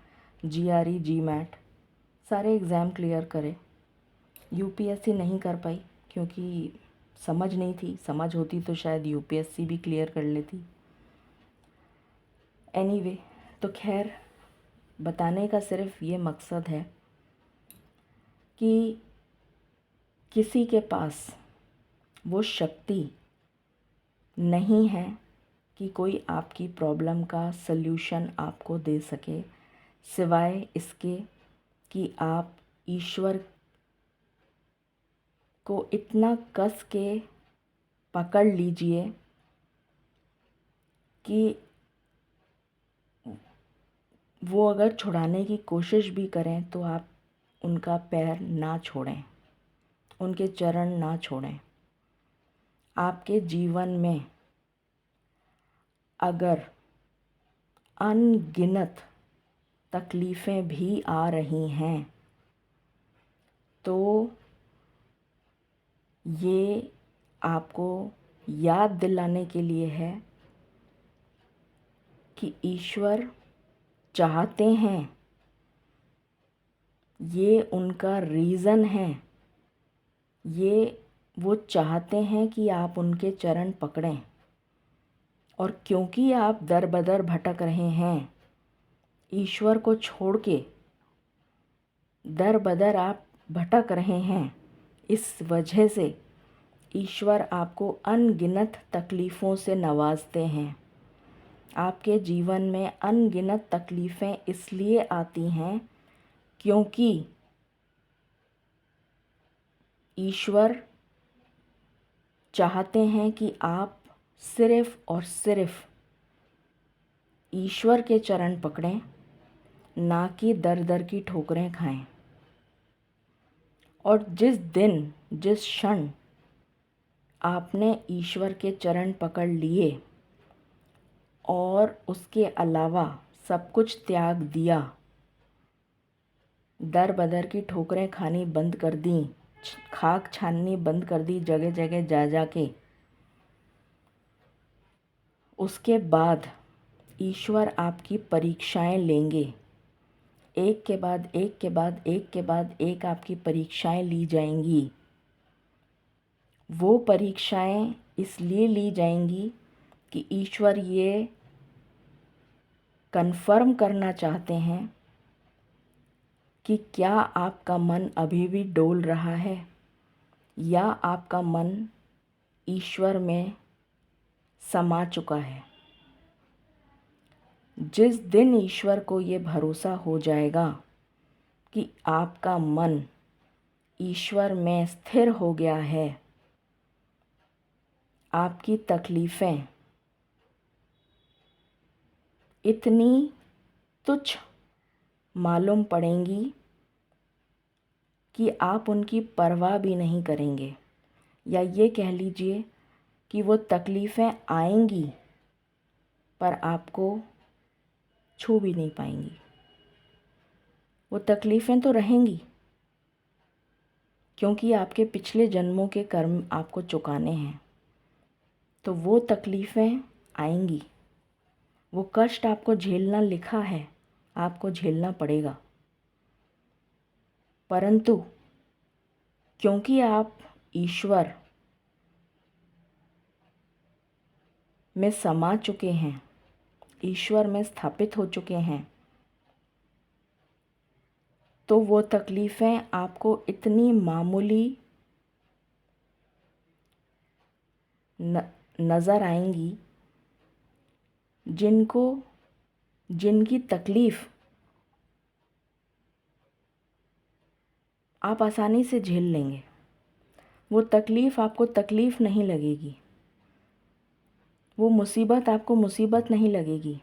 GRE, GMAT, सारे एग्ज़ाम क्लियर करे। UPSC नहीं कर पाई क्योंकि समझ नहीं थी, समझ होती तो शायद UPSC भी क्लियर कर लेती। एनीवे, तो खैर बताने का सिर्फ ये मकसद है कि किसी के पास वो शक्ति नहीं है कि कोई आपकी प्रॉब्लम का सल्यूशन आपको दे सके, सिवाय इसके कि आप ईश्वर को इतना कस के पकड़ लीजिए कि वो अगर छुड़ाने की कोशिश भी करें तो आप उनका पैर ना छोड़ें, उनके चरण ना छोड़ें। आपके जीवन में अगर अनगिनत तकलीफ़ें भी आ रही हैं तो ये आपको याद दिलाने के लिए है कि ईश्वर चाहते हैं, ये उनका रीज़न है, ये वो चाहते हैं कि आप उनके चरण पकड़ें। और क्योंकि आप दर बदर भटक रहे हैं, ईश्वर को छोड़ के दर बदर आप भटक रहे हैं, इस वजह से ईश्वर आपको अनगिनत तकलीफ़ों से नवाजते हैं। आपके जीवन में अनगिनत तकलीफ़ें इसलिए आती हैं क्योंकि ईश्वर चाहते हैं कि आप सिर्फ़ और सिर्फ़ ईश्वर के चरण पकड़ें, ना कि दर दर की ठोकरें खाएं। और जिस दिन, जिस क्षण आपने ईश्वर के चरण पकड़ लिए और उसके अलावा सब कुछ त्याग दिया, दर बदर की ठोकरें खानी बंद कर दी, खाक छाननी बंद कर दी जगह जगह जा जा के, उसके बाद ईश्वर आपकी परीक्षाएं लेंगे। एक के बाद एक के बाद एक के बाद एक आपकी परीक्षाएं ली जाएंगी। वो परीक्षाएं इसलिए ली जाएंगी कि ईश्वर ये कन्फर्म करना चाहते हैं कि क्या आपका मन अभी भी डोल रहा है या आपका मन ईश्वर में समा चुका है। जिस दिन ईश्वर को ये भरोसा हो जाएगा कि आपका मन ईश्वर में स्थिर हो गया है, आपकी तकलीफ़ें इतनी तुच्छ मालूम पड़ेंगी कि आप उनकी परवाह भी नहीं करेंगे, या ये कह लीजिए कि वो तकलीफ़ें आएंगी पर आपको छू भी नहीं पाएंगी। वो तकलीफ़ें तो रहेंगी क्योंकि आपके पिछले जन्मों के कर्म आपको चुकाने हैं, तो वो तकलीफ़ें आएंगी, वो कष्ट आपको झेलना लिखा है, आपको झेलना पड़ेगा। परंतु क्योंकि आप ईश्वर में समा चुके हैं, ईश्वर में स्थापित हो चुके हैं, तो वो तकलीफ़ें आपको इतनी मामूली नज़र आएंगी जिनकी तकलीफ़ आप आसानी से झेल लेंगे। वो तकलीफ़ आपको तकलीफ़ नहीं लगेगी, वो मुसीबत आपको मुसीबत नहीं लगेगी,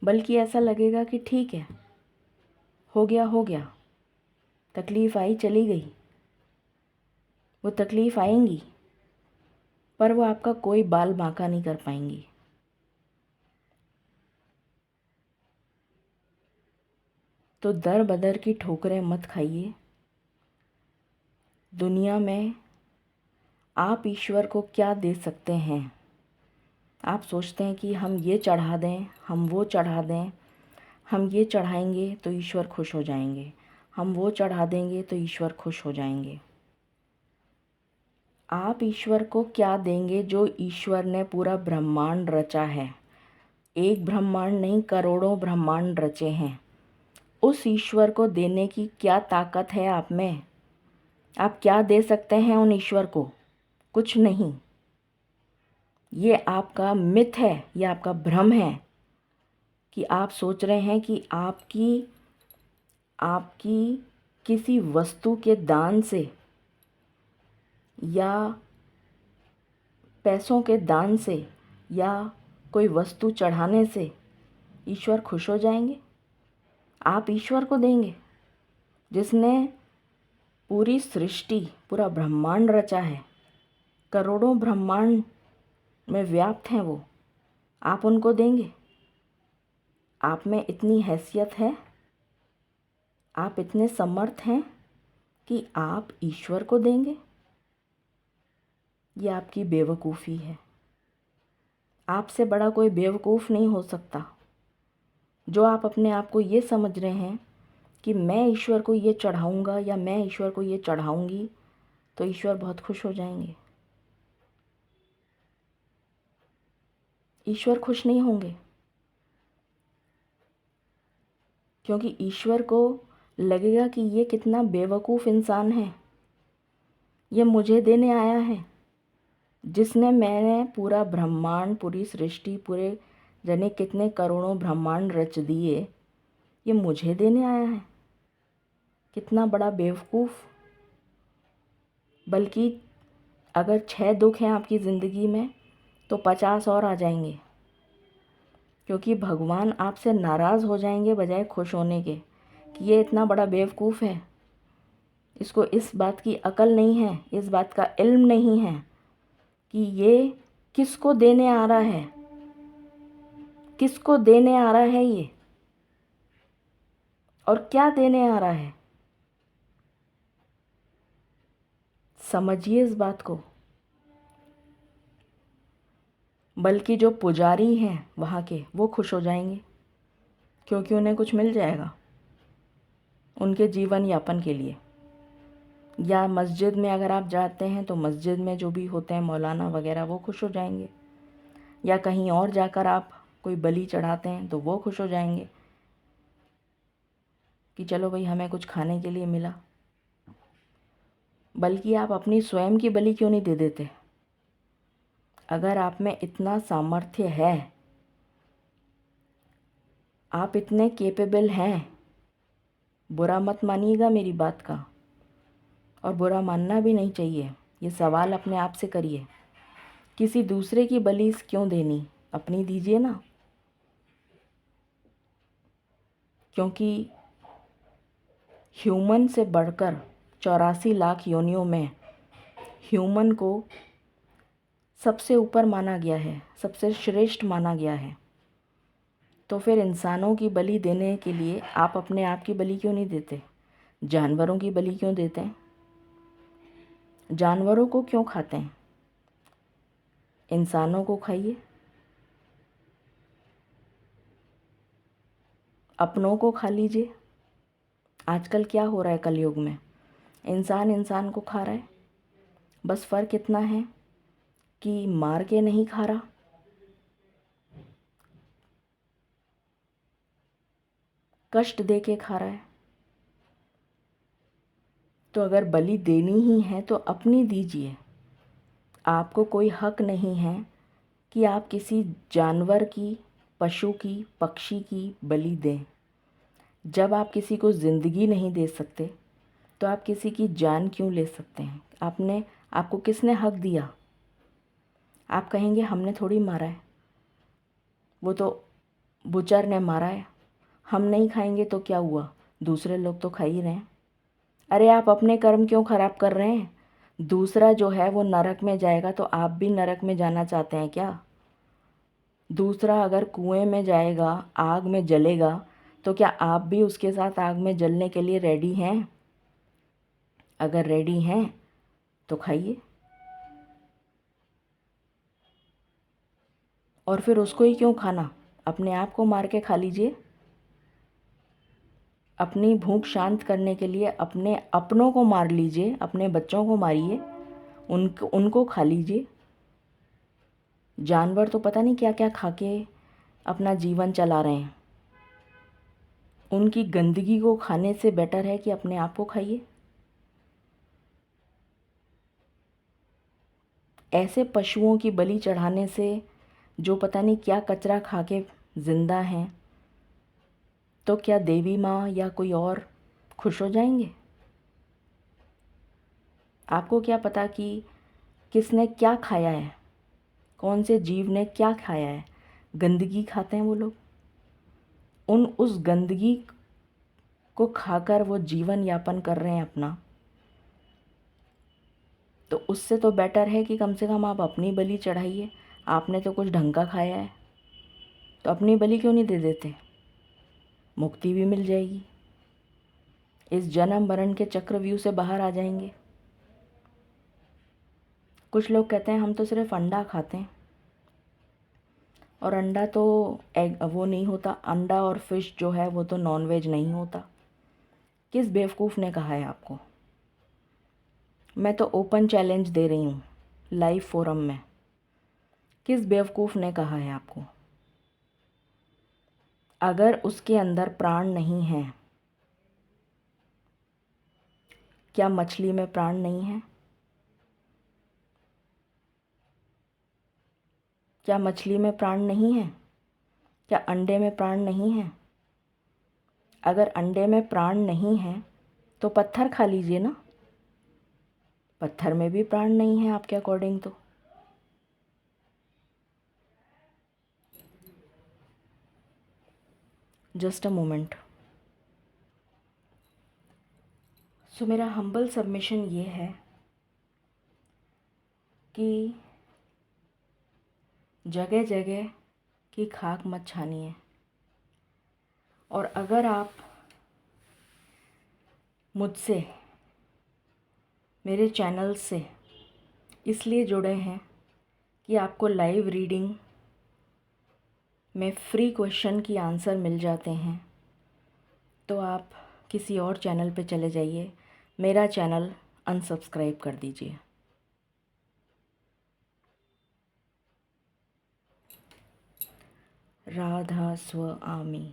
बल्कि ऐसा लगेगा कि ठीक है, हो गया, तकलीफ़ आई चली गई। वो तकलीफ़ आएंगी पर वो आपका कोई बाल बांका नहीं कर पाएंगी। तो दर बदर की ठोकरें मत खाइए। दुनिया में आप ईश्वर को क्या दे सकते हैं? आप सोचते हैं कि हम ये चढ़ा दें, हम वो चढ़ा दें, हम ये चढ़ाएंगे तो ईश्वर खुश हो जाएंगे, हम वो चढ़ा देंगे तो ईश्वर खुश हो जाएंगे। आप ईश्वर को क्या देंगे जो ईश्वर ने पूरा ब्रह्मांड रचा है? एक ब्रह्मांड नहीं, करोड़ों ब्रह्मांड रचे हैं। उस ईश्वर को देने की क्या ताकत है आप में? आप क्या दे सकते हैं उन ईश्वर को? कुछ नहीं। ये आपका मिथ है, ये आपका भ्रम है कि आप सोच रहे हैं कि आपकी किसी वस्तु के दान से या पैसों के दान से या कोई वस्तु चढ़ाने से ईश्वर खुश हो जाएंगे। आप ईश्वर को देंगे, जिसने पूरी सृष्टि, पूरा ब्रह्मांड रचा है, करोड़ों ब्रह्मांड में व्याप्त हैं वो, आप उनको देंगे? आप में इतनी हैसियत है, आप इतने समर्थ हैं कि आप ईश्वर को देंगे? ये आपकी बेवकूफ़ी है। आपसे बड़ा कोई बेवकूफ़ नहीं हो सकता। जो आप अपने आप को ये समझ रहे हैं कि मैं ईश्वर को ये चढ़ाऊँगा या मैं ईश्वर को ये चढ़ाऊँगी, तो ईश्वर बहुत खुश हो जाएंगे। ईश्वर खुश नहीं होंगे, क्योंकि ईश्वर को लगेगा कि ये कितना बेवकूफ़ इंसान है, ये मुझे देने आया है, जिसने मैंने पूरा ब्रह्मांड, पूरी सृष्टि, पूरे जाने कितने करोड़ों ब्रह्मांड रच दिए, ये मुझे देने आया है। कितना बड़ा बेवकूफ़। बल्कि अगर 6 दुख हैं आपकी ज़िंदगी में तो 50 और आ जाएंगे, क्योंकि भगवान आपसे नाराज़ हो जाएंगे बजाय खुश होने के कि ये इतना बड़ा बेवकूफ़ है, इसको इस बात की अकल नहीं है, इस बात का इल्म नहीं है कि ये किसको देने आ रहा है, किसको देने आ रहा है ये, और क्या देने आ रहा है। समझिए इस बात को। बल्कि जो पुजारी हैं वहाँ के, वो खुश हो जाएंगे, क्योंकि उन्हें कुछ मिल जाएगा उनके जीवन यापन के लिए। या मस्जिद में अगर आप जाते हैं तो मस्जिद में जो भी होते हैं मौलाना वगैरह, वो खुश हो जाएंगे। या कहीं और जाकर आप कोई बलि चढ़ाते हैं तो वो खुश हो जाएंगे कि चलो भाई हमें कुछ खाने के लिए मिला। बल्कि आप अपनी स्वयं की बलि क्यों नहीं दे देते? अगर आप में इतना सामर्थ्य है, आप इतने केपेबल हैं, बुरा मत मानिएगा मेरी बात का, और बुरा मानना भी नहीं चाहिए। ये सवाल अपने आप से करिए, किसी दूसरे की बलि क्यों देनी, अपनी दीजिए ना। क्योंकि ह्यूमन से बढ़कर 84 लाख योनियों में ह्यूमन को सबसे ऊपर माना गया है, सबसे श्रेष्ठ माना गया है। तो फिर इंसानों की बलि देने के लिए आप अपने आप की बलि क्यों नहीं देते? जानवरों की बलि क्यों देते हैं? जानवरों को क्यों खाते हैं? इंसानों को खाइए, अपनों को खा लीजिए। आजकल क्या हो रहा है कलयुग में? इंसान इंसान को खा रहा है। बस फ़र्क इतना है कि मार के नहीं खा रहा, कष्ट दे के खा रहा है। तो अगर बलि देनी ही है तो अपनी दीजिए। आपको कोई हक नहीं है कि आप किसी जानवर की, पशु की, पक्षी की बलि दें। जब आप किसी को ज़िंदगी नहीं दे सकते तो आप किसी की जान क्यों ले सकते हैं? आपको किसने हक दिया? आप कहेंगे हमने थोड़ी मारा है, वो तो बुचर ने मारा है, हम नहीं खाएंगे तो क्या हुआ, दूसरे लोग तो खा ही रहे हैं। अरे आप अपने कर्म क्यों ख़राब कर रहे हैं? दूसरा जो है वो नरक में जाएगा तो आप भी नरक में जाना चाहते हैं क्या? दूसरा अगर कुएं में जाएगा, आग में जलेगा, तो क्या आप भी उसके साथ आग में जलने के लिए रेडी हैं? अगर रेडी हैं तो खाइए, और फिर उसको ही क्यों खाना? अपने आप को मार के खा लीजिए। अपनी भूख शांत करने के लिए अपने अपनों को मार लीजिए, अपने बच्चों को मारिए, उनको खा लीजिए। जानवर तो पता नहीं क्या क्या खा के अपना जीवन चला रहे हैं। उनकी गंदगी को खाने से बेटर है कि अपने आप को खाइए। ऐसे पशुओं की बलि चढ़ाने से जो पता नहीं क्या कचरा खा के ज़िंदा हैं, तो क्या देवी माँ या कोई और खुश हो जाएंगे? आपको क्या पता कि किसने क्या खाया है, कौन से जीव ने क्या खाया है? गंदगी खाते हैं वो लोग। उस गंदगी को खाकर वो जीवन यापन कर रहे हैं अपना, तो उससे तो बेटर है कि कम से कम आप अपनी बलि चढ़ाइए। आपने तो कुछ ढंग का खाया है, तो अपनी बलि क्यों नहीं दे देते? मुक्ति भी मिल जाएगी, इस जन्म मरण के चक्रव्यूह से बाहर आ जाएंगे। कुछ लोग कहते हैं हम तो सिर्फ अंडा खाते हैं, और अंडा तो एग वो नहीं होता, अंडा और फिश जो है वो तो नॉनवेज नहीं होता। किस बेवकूफ़ ने कहा है आपको? मैं तो ओपन चैलेंज दे रही हूँ लाइव फोरम में। किस बेवकूफ़ ने कहा है आपको? अगर उसके अंदर प्राण नहीं है, क्या मछली में प्राण नहीं है? क्या मछली में प्राण नहीं है? क्या अंडे में प्राण नहीं है? अगर अंडे में प्राण नहीं है तो पत्थर खा लीजिए ना। पत्थर में भी प्राण नहीं है आपके अकॉर्डिंग तो। Just a moment. सो मेरा हम्बल सबमिशन ये है कि जगह जगह की खाक मत छानिए। और अगर आप मुझसे, मेरे चैनल से इसलिए जुड़े हैं कि आपको लाइव रीडिंग में फ्री क्वेश्चन की आंसर मिल जाते हैं, तो आप किसी और चैनल पे चले जाइए, मेरा चैनल अनसब्सक्राइब कर दीजिए। राधा स्व आमी।